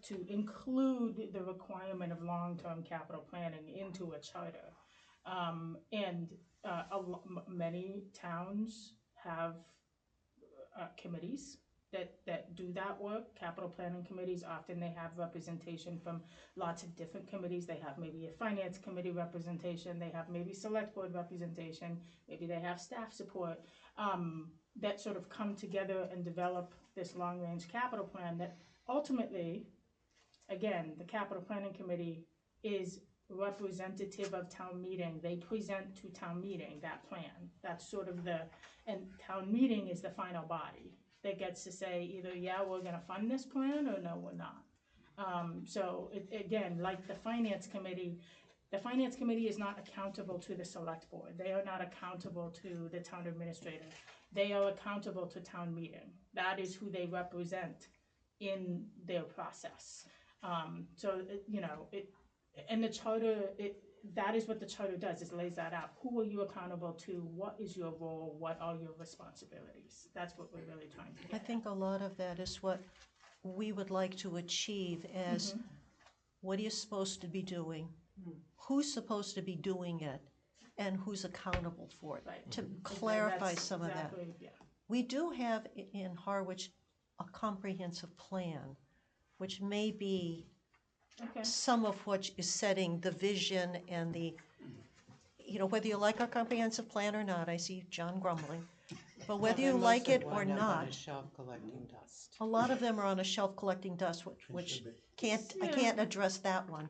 to include the requirement of long-term capital planning into a charter. Many towns have committees that do that work. Capital planning committees, often they have representation from lots of different committees. They have maybe a finance committee representation, they have maybe select board representation, maybe they have staff support, that sort of come together and develop this long-range capital plan that ultimately, again, the capital planning committee is representative of town meeting. They present to town meeting that plan. That's sort of and town meeting is the final body that gets to say either, yeah, we're gonna fund this plan, or no, we're not. Again, like the finance committee is not accountable to the select board. They are not accountable to the town administrator. They are accountable to town meeting. That is who they represent in their process. And the charter, that is what the charter does, is lays that out. Who are you accountable to? What is your role? What are your responsibilities? That's what we're really trying to get I think a lot of that is what we would like to achieve as what are you supposed to be doing? Who's supposed to be doing it? And who's accountable for it? Right. To clarify That's some of that. exactly, yeah. We do have in Harwich a comprehensive plan, which may be Okay. some of what is setting the vision and the, whether you like our comprehensive plan or not, I see John grumbling, but whether you like it or not, Shelf collecting dust. a lot of them are on a shelf collecting dust, which I can't address that one.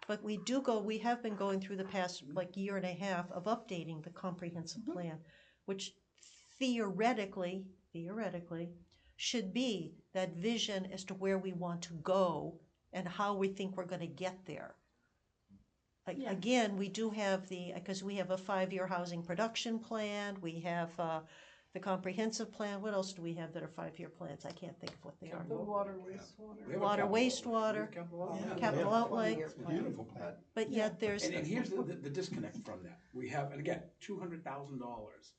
But we have been going through the past year and a half of updating the comprehensive plan, which theoretically should be that vision as to where we want to go and how we think we're going to get there. Yeah. Again, we do have because we have a 5-year housing production plan, we have the comprehensive plan. What else do we have that are 5-year plans? I can't think of what they are. The water, wastewater. We have a Water, capital- wastewater, capital outlay, Beautiful plan. but yet there's, And here's the disconnect from that. We have, and again, $200,000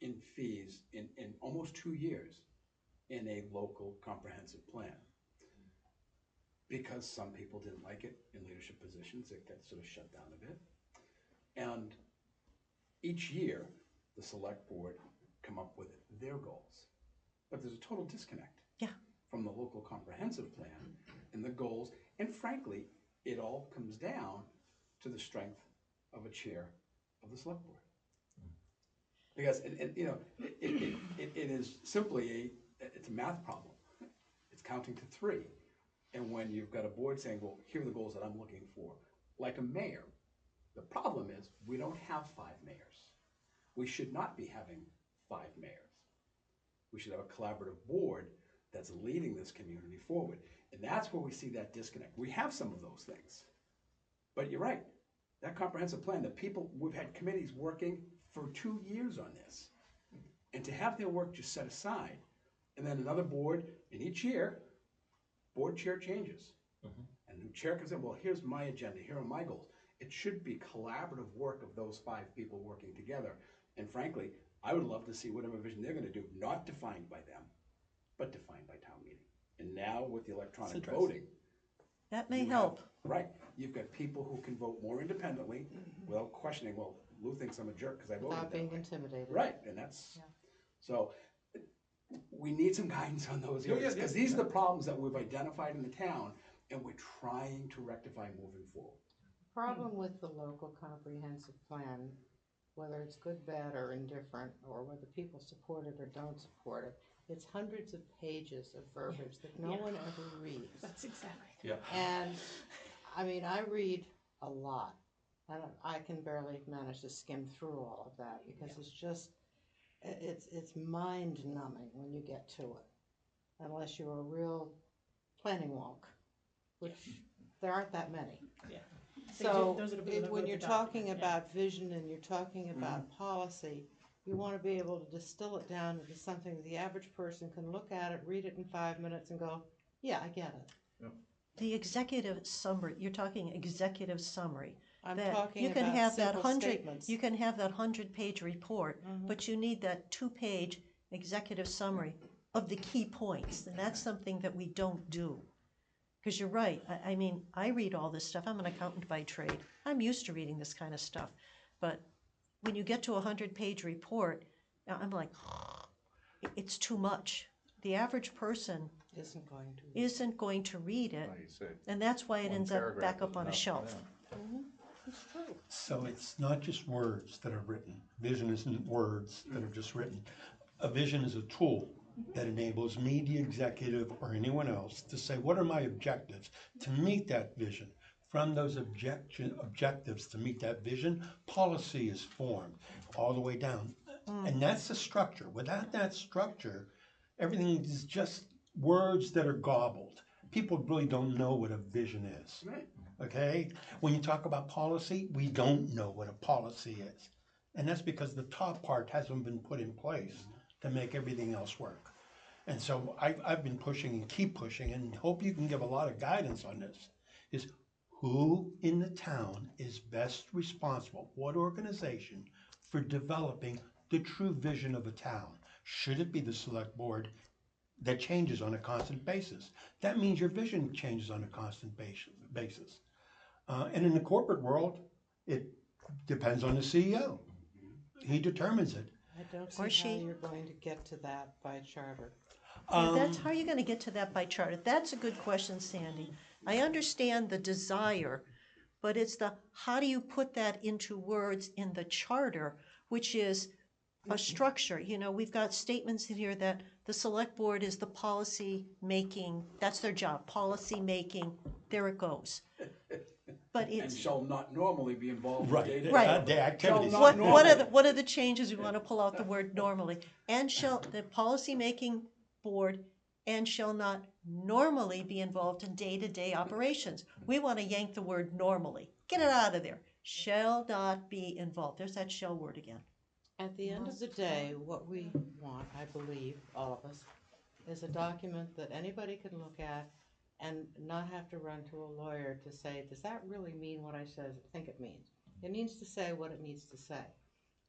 in fees in almost 2 years in a local comprehensive plan. Because some people didn't like it in leadership positions, it got sort of shut down a bit. And each year, the select board come up with their goals. But there's a total disconnect. Yeah. From the local comprehensive plan and the goals, and frankly, it all comes down to the strength of a chair of the select board. Because, it is simply it's a math problem. It's counting to 3. And when you've got a board saying, well, here are the goals that I'm looking for, like a mayor, the problem is we don't have 5 mayors. We should not be having 5 mayors. We should have a collaborative board that's leading this community forward. And that's where we see that disconnect. We have some of those things. But you're right, that comprehensive plan, we've had committees working for 2 years on this. And to have their work just set aside, and then another board, and each year, board chair changes. And the chair comes in, well, here's my agenda, here are my goals. It should be collaborative work of those 5 people working together. And frankly, I would love to see whatever vision they're gonna do, not defined by them, but defined by town meeting. And now with the electronic voting. that may help. Right, you've got people who can vote more independently without questioning, well, Lou thinks I'm a jerk because I voted Without that being way. intimidated. Right, and that's, so we need some guidance on those Yeah, areas, yeah, because yeah. these are the problems that we've identified in the town, and we're trying to rectify moving forward. Problem with the local comprehensive plan, whether it's good, bad, or indifferent, or whether people support it or don't support it, it's hundreds of pages of verbiage that no one ever reads. That's exactly. Yeah. And, I mean, I read a lot, and I can barely manage to skim through all of that, because it's just, it's mind-numbing when you get to it, unless you're a real planning wonk, which there aren't that many. Yeah. So, Those are the people that when wrote you're the talking document, yeah. about vision and you're talking about policy, you wanna be able to distill it down into something the average person can look at it, read it in 5 minutes and go, yeah, I get it. The executive summary, you're talking executive summary. I'm that talking you can about have that simple 100, statements. you can have that 100-page report, Mhm. but you need that 2-page executive summary of the key points, and that's something that we don't do. Because you're right, I mean, I read all this stuff, I'm an accountant by trade, I'm used to reading this kind of stuff, but when you get to a 100-page report, I'm like, it's too much. The average person Isn't going to. read it, Like you said, and that's why it one ends up paragraph back up is on a enough for shelf. them. It's true. So it's not just words that are written. Vision isn't words that are just written. A vision is a tool that enables me, the executive, or anyone else to say, what are my objectives to meet that vision? From those objectives to meet that vision, policy is formed all the way down. And that's the structure. Without that structure, everything is just words that are gobbled. People really don't know what a vision is. Right. Okay? When you talk about policy, we don't know what a policy is. And that's because the top part hasn't been put in place to make everything else work. And so I've been pushing and keep pushing and hope you can give a lot of guidance on this, is who in the town is best responsible, what organization, for developing the true vision of a town? Should it be the select board that changes on a constant basis? That means your vision changes on a constant basis. And in the corporate world, it depends on the CEO. He determines it. I don't Or see how she. you're going to get to that by charter. Yeah, that's how you're gonna get to that by charter. That's a good question, Sandy. I understand the desire, but it's the, how do you put that into words in the charter, which is a structure. You know, we've got statements in here that the select board is the policy making, that's their job, policy making, there it goes. But And it's, shall not normally be involved in Right. day-to-day. Right. The activities. Shall what, not what are the changes? We wanna pull out the word normally. And shall, the policy making board and shall not normally be involved in day-to-day operations. We wanna yank the word normally. Get it out of there. Shall not be involved. There's that shall word again. At the end of the day, what we want, I believe, all of us, is a document that anybody can look at and not have to run to a lawyer to say, does that really mean what I think it means? It needs to say what it needs to say.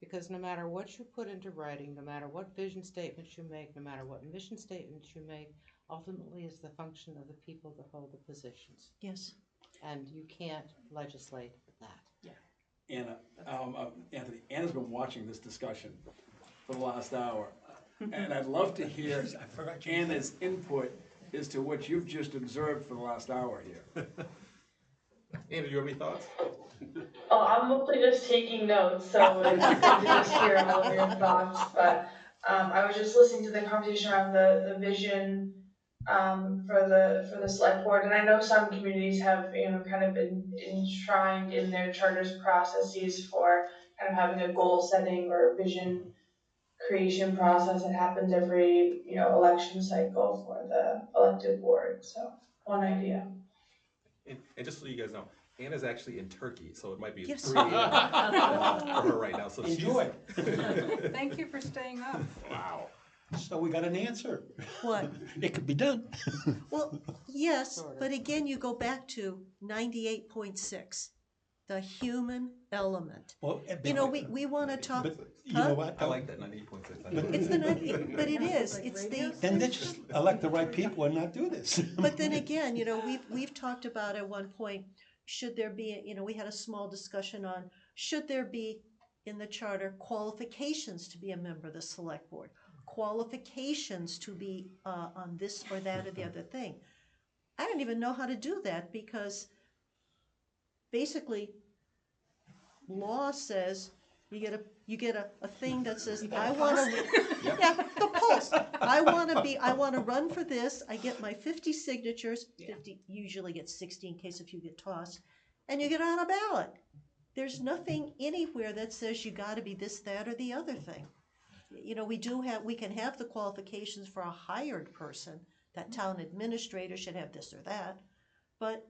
Because no matter what you put into writing, no matter what vision statements you make, no matter what mission statements you make, ultimately is the function of the people that hold the positions. Yes. And you can't legislate that. Anna, Anthony, Anna's been watching this discussion for the last hour, and I'd love to hear I forgot you. Anna's input as to what you've just observed for the last hour here. Andrew, do you have any thoughts? Oh, I'm mostly just taking notes, so it's good to just hear all of your thoughts, but I was just listening to the conversation around the vision for the select board, and I know some communities have, you know, kind of been enshrined in their charters processes for kind of having a goal setting or vision creation process that happens every, you know, election cycle for the elected board, so one idea. And just so you guys know, Anna's actually in Turkey, so it might be Yes. 3 a.m. for her right now. So Enjoy. Thank you for staying up. Wow. So we got an answer. What? It could be done. Well, yes, Sort of. but again, you go back to 98.6, the human element. Well, You know, we want to talk, But you know what? I like that 98.6. But- it's the, but it is, it's the, Then they just elect the right people and not do this. but then again, you know, we've talked about at one point, should there be, you know, we had a small discussion on, should there be in the charter qualifications to be a member of the select board? Qualifications to be on this or that or the other thing. I don't even know how to do that because basically law says you get a thing that says I want to yeah, the pulse. I want to run for this. I get my 50 signatures. 50 usually gets 60 in case if you get tossed, and you get on a ballot. There's nothing anywhere that says you got to be this, that, or the other thing. You know, we can have the qualifications for a hired person. That town administrator should have this or that. But,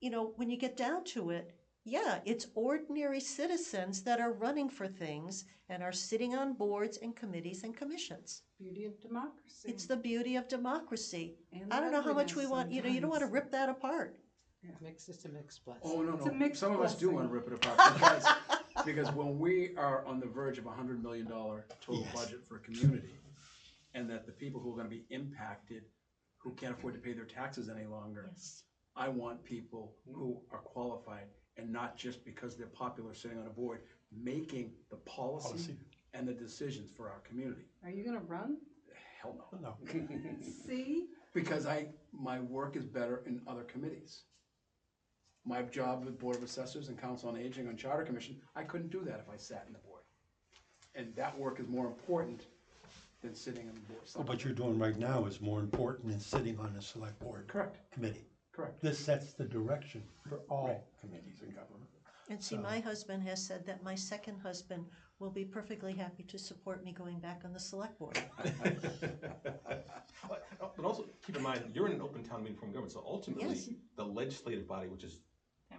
you know, when you get down to it, yeah, it's ordinary citizens that are running for things and are sitting on boards and committees and commissions. Beauty of democracy. It's the beauty of democracy. And I don't know how much we ugliness want, you know, you don't want to sometimes. rip that apart. It's a mixed blessing. Oh, no, It's a no, mixed some of us do blessing. wanna rip it apart, because when we are on the verge of $100 million total Yes. budget for a community, and that the people who are gonna be impacted, who can't afford to pay their taxes any longer, Yes. I want people who are qualified, and not just because they're popular sitting on a board, making the policy Policy. and the decisions for our community. Are you gonna run? Hell no. No. See? Because my work is better in other committees. My job with Board of Assessors and Council on Aging on Charter Commission, I couldn't do that if I sat in the board. And that work is more important than sitting on the board. Well, what you're doing right now is more important than sitting on a select board Correct, committee. correct. This sets the direction for all Right. committees in government. And see, my husband has said that my second husband will be perfectly happy to support me going back on the select board. But also, keep in mind, you're in an open town meeting form of government, so ultimately, Yes. the legislative body, which is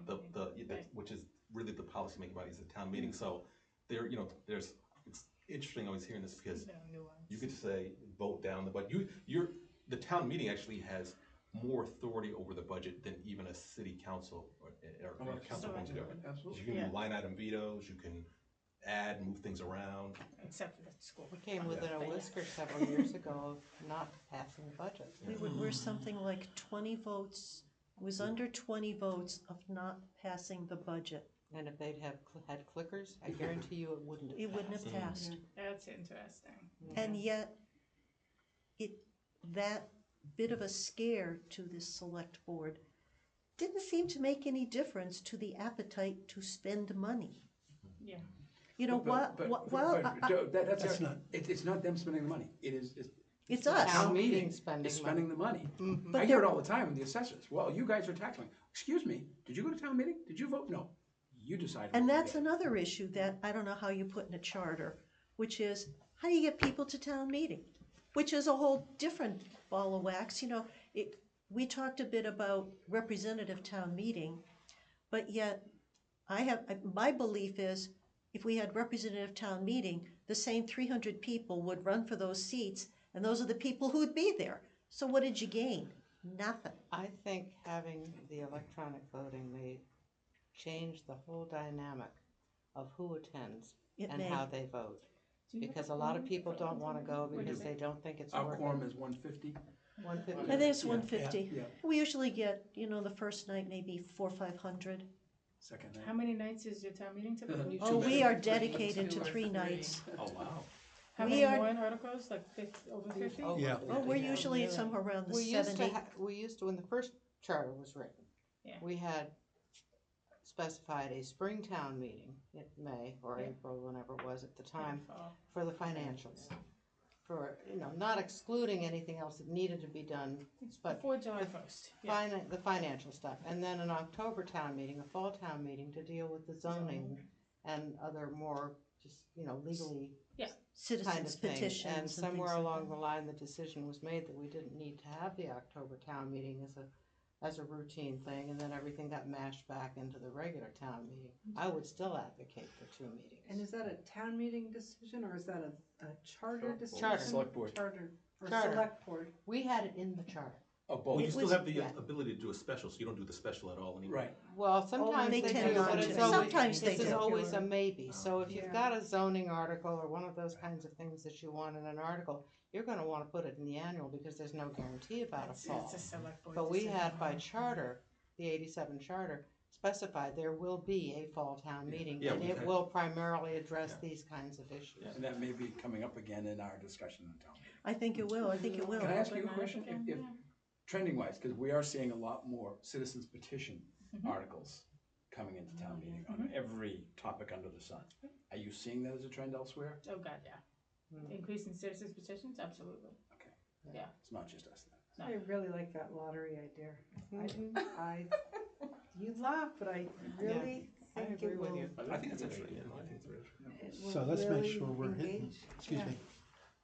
Right. which is really the policymaking body, is the town meeting, so there, it's interesting always hearing this, because No nuance. you could say, vote down the budget, the town meeting actually has more authority over the budget than even a city council or a council forms of government. Absolutely. You can Yeah. do line item vetoes, you can add, move things around. Except for the school. We came within a whisker several years ago of not passing the budget. We're something like 20 votes, it was under 20 votes of not passing the budget. And if they'd had clickers, I guarantee you it wouldn't have It wouldn't have passed. passed. That's interesting. And yet, that bit of a scare to this select board didn't seem to make any difference to the appetite to spend money. Yeah. You know, But- That's not- It's not them spending the money, it's The us. town meeting meeting spending is spending the money. Mhm. But I hear it there- all the time with the assessors, well, you guys are taxing, excuse me, did you go to town meeting? Did you vote? No, you decided. And what we that's did. another issue that I don't know how you put in a charter, which is, how do you get people to town meeting? Which is a whole different ball of wax, we talked a bit about representative town meeting, but yet, my belief is, if we had representative town meeting, the same 300 people would run for those seats, and those are the people who'd be there. So what did you gain? Nothing. I think having the electronic voting may change the whole dynamic of who attends It and may. how they vote. Do you Because have a lot of quorum people for don't wanna go open because voting? they don't think it's Our worth quorum it. is 150. 150. I think it's Yeah, 150. yeah. We usually get, the first night, maybe 400 or 500. Second How night. many nights is your town meeting typically? Oh, we are dedicated to 3 nights. Oh, wow. How we many are- warrant articles, like over 50? Oh, Yeah. Oh, we're usually at somewhere around the We used 70. to, when the first charter was written, Yeah. we had specified a Springtown meeting in May or Yeah. April, whenever it was at the time, Fall. for the financials. For, not excluding anything else that needed to be done, but Before July 1st. Yeah. the financial stuff. And then an October town meeting, a fall town meeting to deal with the zoning and other more just, legally kind of Citizens thing. petitions And and somewhere things like along that. the line, the decision was made that we didn't need to have the October town meeting as a routine thing, and then everything got mashed back into the regular town meeting. I would still advocate for 2 meetings. And is that a town meeting decision, or is that a charter decision? Charter. Select board. Charter, or Charter. select board. We had it in the charter. Oh, Well, both, you still was- have the yeah. ability to do a special, so you don't do the special at all anymore. right. Well, sometimes they they tend do, not but to. it's always, Sometimes they this is do. always a maybe. So if you've Yeah. got a zoning article or one of those kinds of things that you want in an article, you're gonna wanna put it in the annual because there's no guarantee about a It's fall. a select board But we decision. had by charter, the 87 charter, specified there will be a fall town meeting. Yeah, And we've it had- will primarily address Yeah. these kinds of issues. And that may be coming up again in our discussion in town. I think it will, I think it will. Can I ask you a Open question? again, If yeah. trending wise, because we are seeing a lot more citizens petition Mhm. articles coming into town meeting on every topic under the sun. Are you seeing that as a trend elsewhere? Oh, God, yeah. Mm. Increase in citizens petitions, absolutely. Okay. Yeah. It's not just us then. I really like that lottery idea. Mhm. You laugh, but I really I think agree it with will. you. I think it's interesting, yeah, I think it's very interesting. It will So let's make really sure we're hitting, engage. excuse Yeah. me,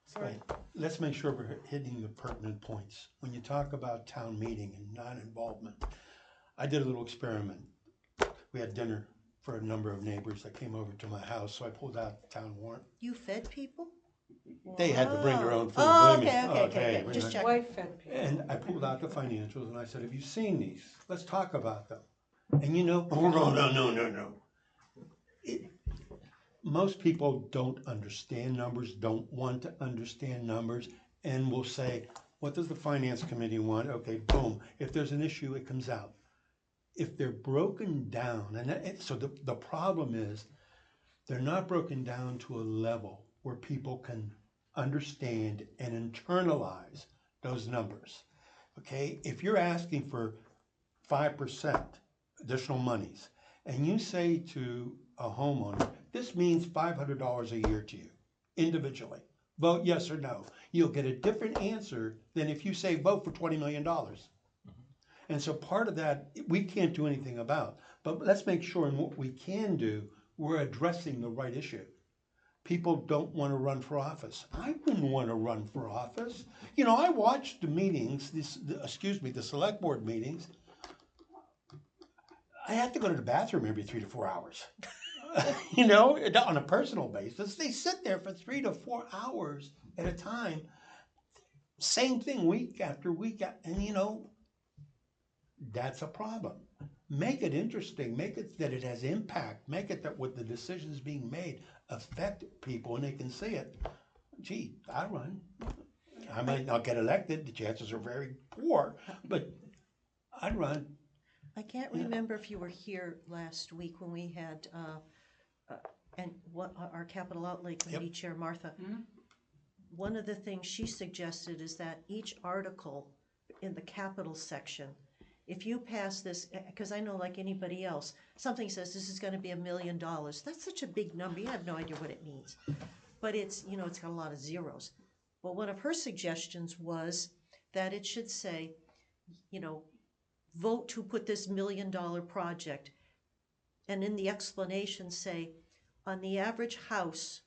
Sorry. Right. Let's make sure we're hitting the pertinent points. When you talk about town meeting and non-involvement, I did a little experiment. We had dinner for a number of neighbors that came over to my house, so I pulled out the town warrant. You fed people? They had to bring their own food, Oh, believe me. okay, we're just not- checking. Wife fed people. And I pulled out the financials and I said, have you seen these? Let's talk about them. And you know, oh, no. Most people don't understand numbers, don't want to understand numbers, and will say, what does the finance committee want? Okay, boom. If there's an issue, it comes out. If they're broken down, so the problem is, they're not broken down to a level where people can understand and internalize those numbers. Okay, if you're asking for 5% additional monies, and you say to a homeowner, this means $500 a year to you, individually. Vote yes or no. You'll get a different answer than if you say vote for $20 million. And so part of that, we can't do anything about. But let's make sure in what we can do, we're addressing the right issue. People don't want to run for office. I wouldn't want to run for office. You know, I watched the meetings, the select board meetings. I have to go to the bathroom every 3 to 4 hours. You know, on a personal basis. They sit there for 3 to 4 hours at a time. Same thing week after week. And you know, that's a problem. Make it interesting. Make it that it has impact. Make it that what the decisions being made affect people and they can see it. Gee, I run. I might not get elected. The chances are very poor, but I'd run. I can't remember if you were here last week when we had, and what our capital outlay committee chair, Martha. One of the things she suggested is that each article in the capital section, if you pass this, because I know like anybody else, something says this is gonna be $1 million. That's such a big number, you have no idea what it means. But it's, you know, it's got a lot of zeros. But one of her suggestions was that it should say, you know, vote to put this $1 million project. And in the explanation say, on the average house,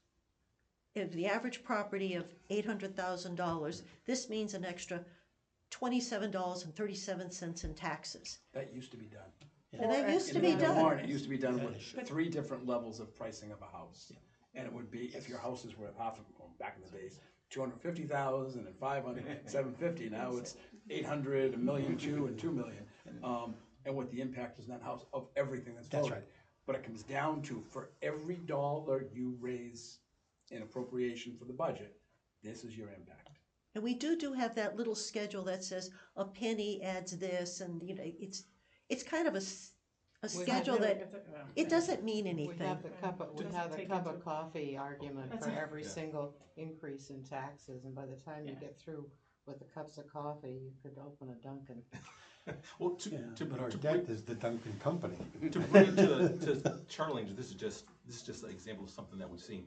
if the average property of $800,000, this means an extra $27.37 in taxes. That used to be done. And that used to In be the done. warrant, it used to be done with 3 different levels of pricing of a house. And it would be, if your house is worth half of, well, back in the days, 250,000 and 500, 750. Now it's 800, $1 million, 2 and 2 million. And what the impact is on that house of everything that's voted. That's right. But it comes down to, for every dollar you raise in appropriation for the budget, this is your impact. And we do have that little schedule that says a penny adds this, and you know, it's kind of a schedule that, it doesn't mean We anything. have the cup of coffee argument That's for right. every single increase in taxes, and by the time you get through with the cups of coffee, you could open a Dunkin'. Well, But our debt is the Duncan Company. to bring it to charter language, this is just an example of something that we've seen.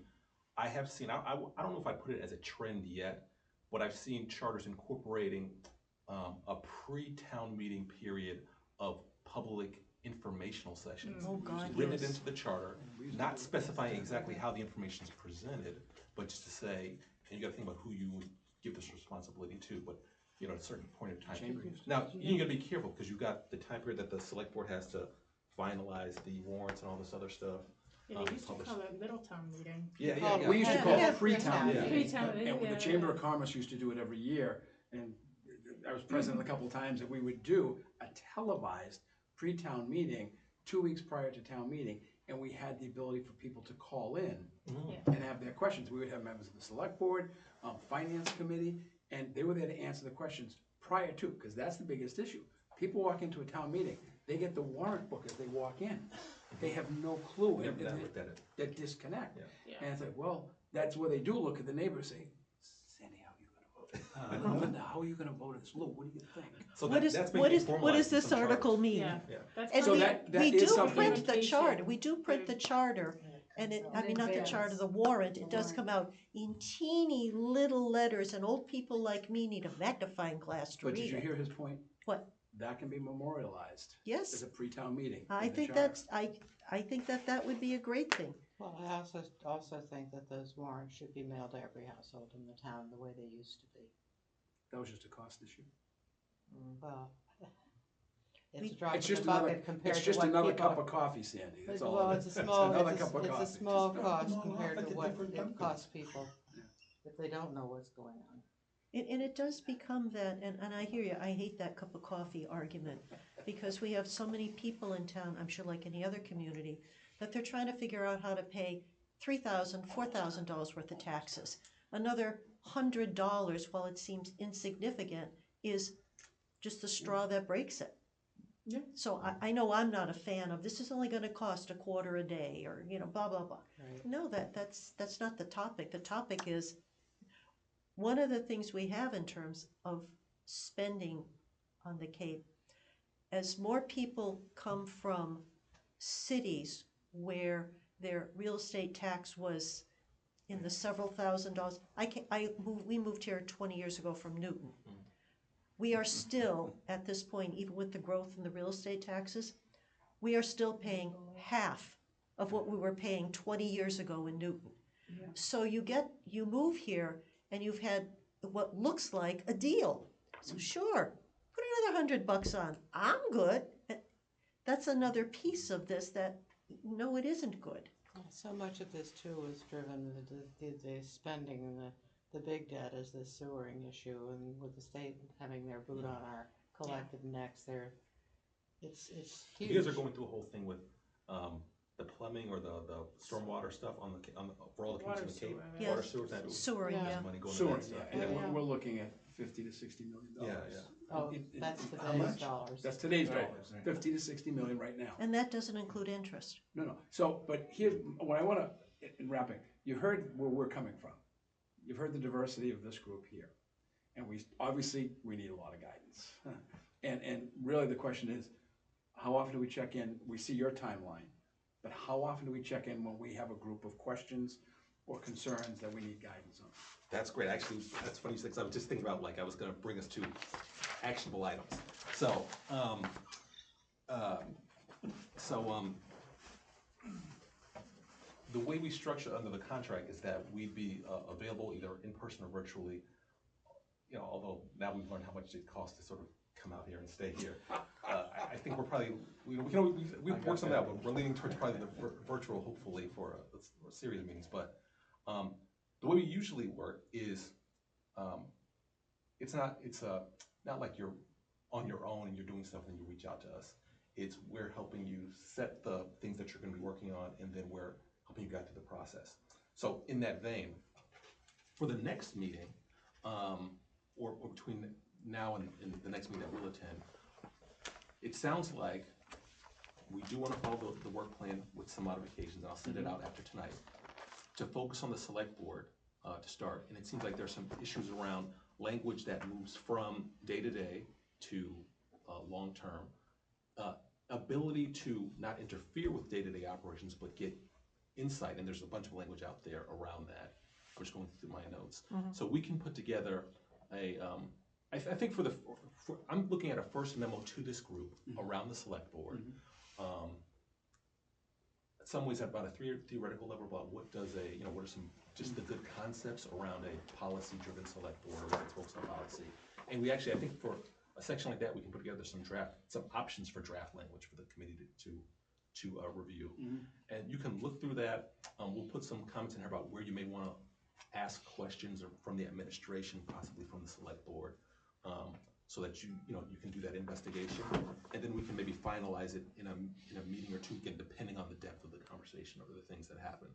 I have seen, I don't know if I put it as a trend yet, but I've seen charters incorporating a pre-town meeting period of public informational sessions. Oh, God, Written yes. into the charter, not specifying exactly how the information is presented, but just to say, and you gotta think about who you would give this responsibility to, but you know, at a certain point of time. Now, you gotta be careful, because you've got the time period that the select board has to finalize the warrants and all this other stuff. Yeah, they used to call it Little Town Meeting. Yeah. We used to call Yeah. it pre-town Yeah. meeting. Pre-town, And yeah. the Chamber of Commerce used to do it every year, and I was present a couple of times that we would do a televised pre-town meeting 2 weeks prior to town meeting, and we had the ability for people to call in and have their questions. We would have members of the select board, finance committee, and they were there to answer the questions prior to, because that's the biggest issue. People walk into a town meeting, they get the warrant book as they walk in. They have no clue, and Never looked at it. they disconnect. Yeah. And it's like, well, that's where they do look at the neighbor and say, Sandy, how are you gonna vote? Linda, how are you gonna vote as Lou? What do you think? So What that's what making does formalized this some article charters. mean? Yeah. Yeah. That's And So we, that we is do something- print the Implementation. charter, we do print the charter, and it, I mean, not the charter, the warrant, it does come out in teeny little letters, and old people like me need a magnifying glass to But read did you it. hear his point? What? That can be memorialized as Yes, a pre-town meeting. I in the think charter. that's, I think that would be a great thing. Well, I also think that those warrants should be mailed to every household in the town the way they used to be. That was just a cost issue. Well, We- it's a drop It's in the just another, bucket compared it's to just what another people. cup of coffee, Sandy, that's all Well, it it's is. a small, another it's cup of a coffee. small Just cost one compared like to a what different it Dunkin'. costs people. if they don't know what's going on. And it does become that, and I hear you, I hate that cup of coffee argument, because we have so many people in town, I'm sure like any other community, that they're trying to figure out how to pay $3,000, $4,000 worth of taxes. Another $100, while it seems insignificant, is just the straw that breaks it. Yeah. So I know I'm not a fan of, this is only gonna cost a quarter a day, or, blah, blah, blah. Right. No, that's not the topic. The topic is, one of the things we have in terms of spending on the Cape, as more people come from cities where their real estate tax was in the several $1,000s. We moved here 20 years ago from Newton. We are still, at this point, even with the growth in the real estate taxes, we are still paying half of what we were paying 20 years ago in Newton. Yeah. So you move here and you've had what looks like a deal. So sure, put another $100 on. I'm good. That's another piece of this that, no, it isn't good. So much of this too is driven, the spending and the big debt is the sewering issue, and with the state having their boot on our collective necks there, it's huge. You guys are going through a whole thing with the plumbing or the stormwater stuff for all the Water, communities in the Cape. sewer, yeah. Water, sewer, that Sewering, Yeah. yeah. money going to Sewer, that stuff. yeah, and Yeah. we're looking at $50 to $60 million. Yeah. Oh, that's How today's much? dollars. That's today's Right, dollars, right. 50 to 60 million right now. And that doesn't include interest. No. So, but here's what I want to, in wrapping, you heard where we're coming from. You've heard the diversity of this group here. And we need a lot of guidance. And really the question is, how often do we check in? We see your timeline, but how often do we check in when we have a group of questions or concerns that we need guidance on? That's great. Actually, that's funny you said, 'cause I was just thinking about, I was going to bring us to actionable items. So, the way we structure under the contract is that we'd be available either in person or virtually. Although now we've learned how much it costs to sort of come out here and stay here. I think we're probably, we've worked some of that, but we're leaning towards probably the virtual, hopefully, for a series of meetings. But the way we usually work is, it's not like you're on your own and you're doing stuff and you reach out to us. It's we're helping you set the things that you're going to be working on, and then we're helping you guide through the process. So in that vein, for the next meeting, or between now and the next meeting that we'll attend, it sounds like we do want to follow the work plan with some modifications, and I'll send it out after tonight, to focus on the select board to start. And it seems like there's some issues around language that moves from day-to-day to long-term. Ability to not interfere with day-to-day operations, but get insight, and there's a bunch of language out there around that. I'm just going through my notes. So we can put together I think I'm looking at a first memo to this group around the select board. In some ways, about a theoretical level about what are some just the good concepts around a policy-driven select board, or what it's focused on policy. And we actually, I think for a section like that, we can put together some options for draft language for the committee to review. And you can look through that. We'll put some comments in here about where you may want to ask questions from the administration, possibly from the select board, so that you can do that investigation, and then we can maybe finalize it in a meeting or two, again, depending on the depth of the conversation or the things that happen.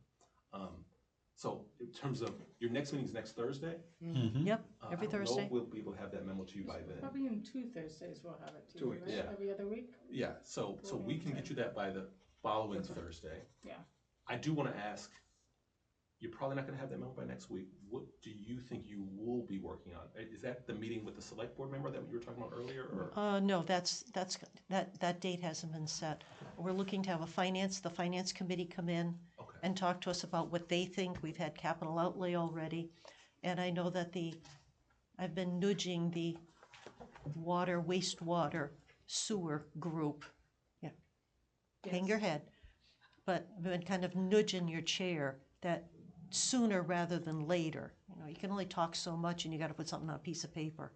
So in terms of your next meeting is next Thursday. Yep, every I don't know Thursday. if we'll be able to have that memo to you by then. Probably in 2 Thursdays we'll have it to 2 you, weeks. right? Yeah. Every other week? Yeah, so we can get you that by the following Thursday. Yeah. I do want to ask, you're probably not going to have that memo by next week. What do you think you will be working on? Is that the meeting with the select board member that you were talking about earlier, or? No, that date hasn't been set. We're looking to have the finance committee come in Okay. and talk to us about what they think. We've had capital outlay already. And I know that I've been nudging the wastewater, sewer group. Yeah, hang your head. But I've been kind of nudging your chair that sooner rather than later. You can only talk so much, and you got to put something on a piece of paper.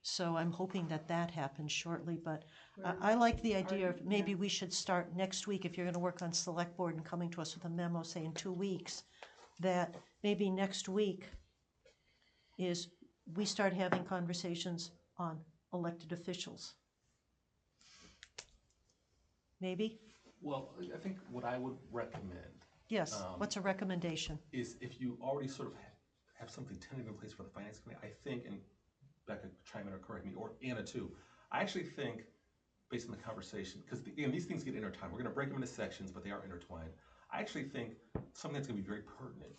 So I'm hoping that happens shortly, but I like the idea of maybe we should start next week, if you're going to work on select board and coming to us with a memo, say in 2 weeks, that maybe next week is we start having conversations on elected officials. Maybe? Well, I think what I would recommend Yes, what's a recommendation? is if you already sort of have something tentative in place for the finance committee, I think, and Becca chime in or correct me, or Anna too, I actually think, based on the conversation, because these things get intertwined. We're gonna break them into sections, but they are intertwined. I actually think something that's gonna be very pertinent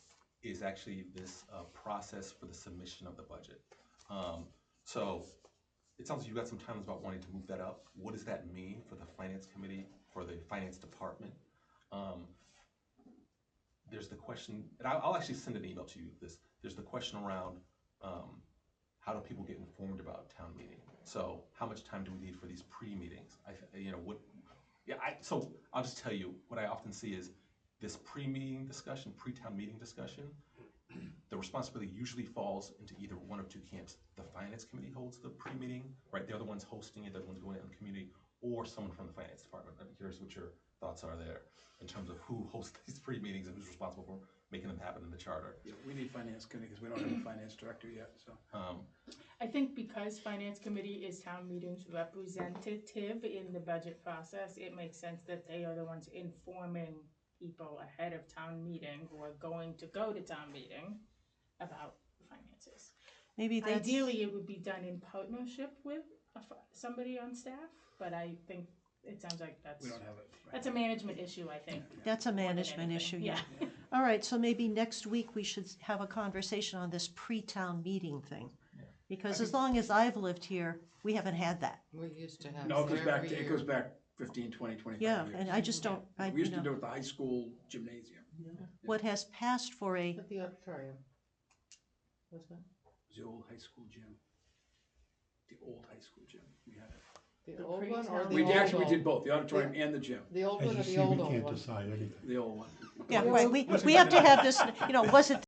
is actually this process for the submission of the budget. So it sounds like you've got some timelines about wanting to move that up. What does that mean for the finance committee, for the finance department? There's the question, and I'll actually send an email to you. There's the question around how do people get informed about town meeting? So how much time do we need for these pre-meetings? So I'll just tell you, what I often see is this pre-meeting discussion, pre-town meeting discussion, the responsibility usually falls into either one of two camps. The finance committee holds the pre-meeting, right? They're the ones hosting it, they're the ones going out in the community, or someone from the finance department. I'm curious what your thoughts are there in terms of who hosts these pre-meetings and who's responsible for making them happen in the charter. Yeah, we need finance committee because we don't have a finance director yet, so. I think because finance committee is town meeting's representative in the budget process, it makes sense that they are the ones informing people ahead of town meeting who are going to go to town meeting about the finances. Maybe that's. Ideally, it would be done in partnership with somebody on staff, but I think it sounds like We don't have it. that's a management issue, I think. That's a more than management anything. issue, yeah. All right, so maybe next week we should have a conversation on this pre-town meeting thing. Because as long as I've lived here, we haven't had that. We used to have. No, it goes every back, it year. goes back 15, 20, 25 Yeah, years. and I just don't, We used to do it at the high school gymnasium. what has passed for a, At the auditorium. Wasn't it? It was the old high school gym. The old high school gym, we had it. The The old one or pre-town- the We old actually one? did both, the auditorium and the gym, The old As one you or the see, old we old can't one? decide anything. the old one. yeah, right, we have to have this, was it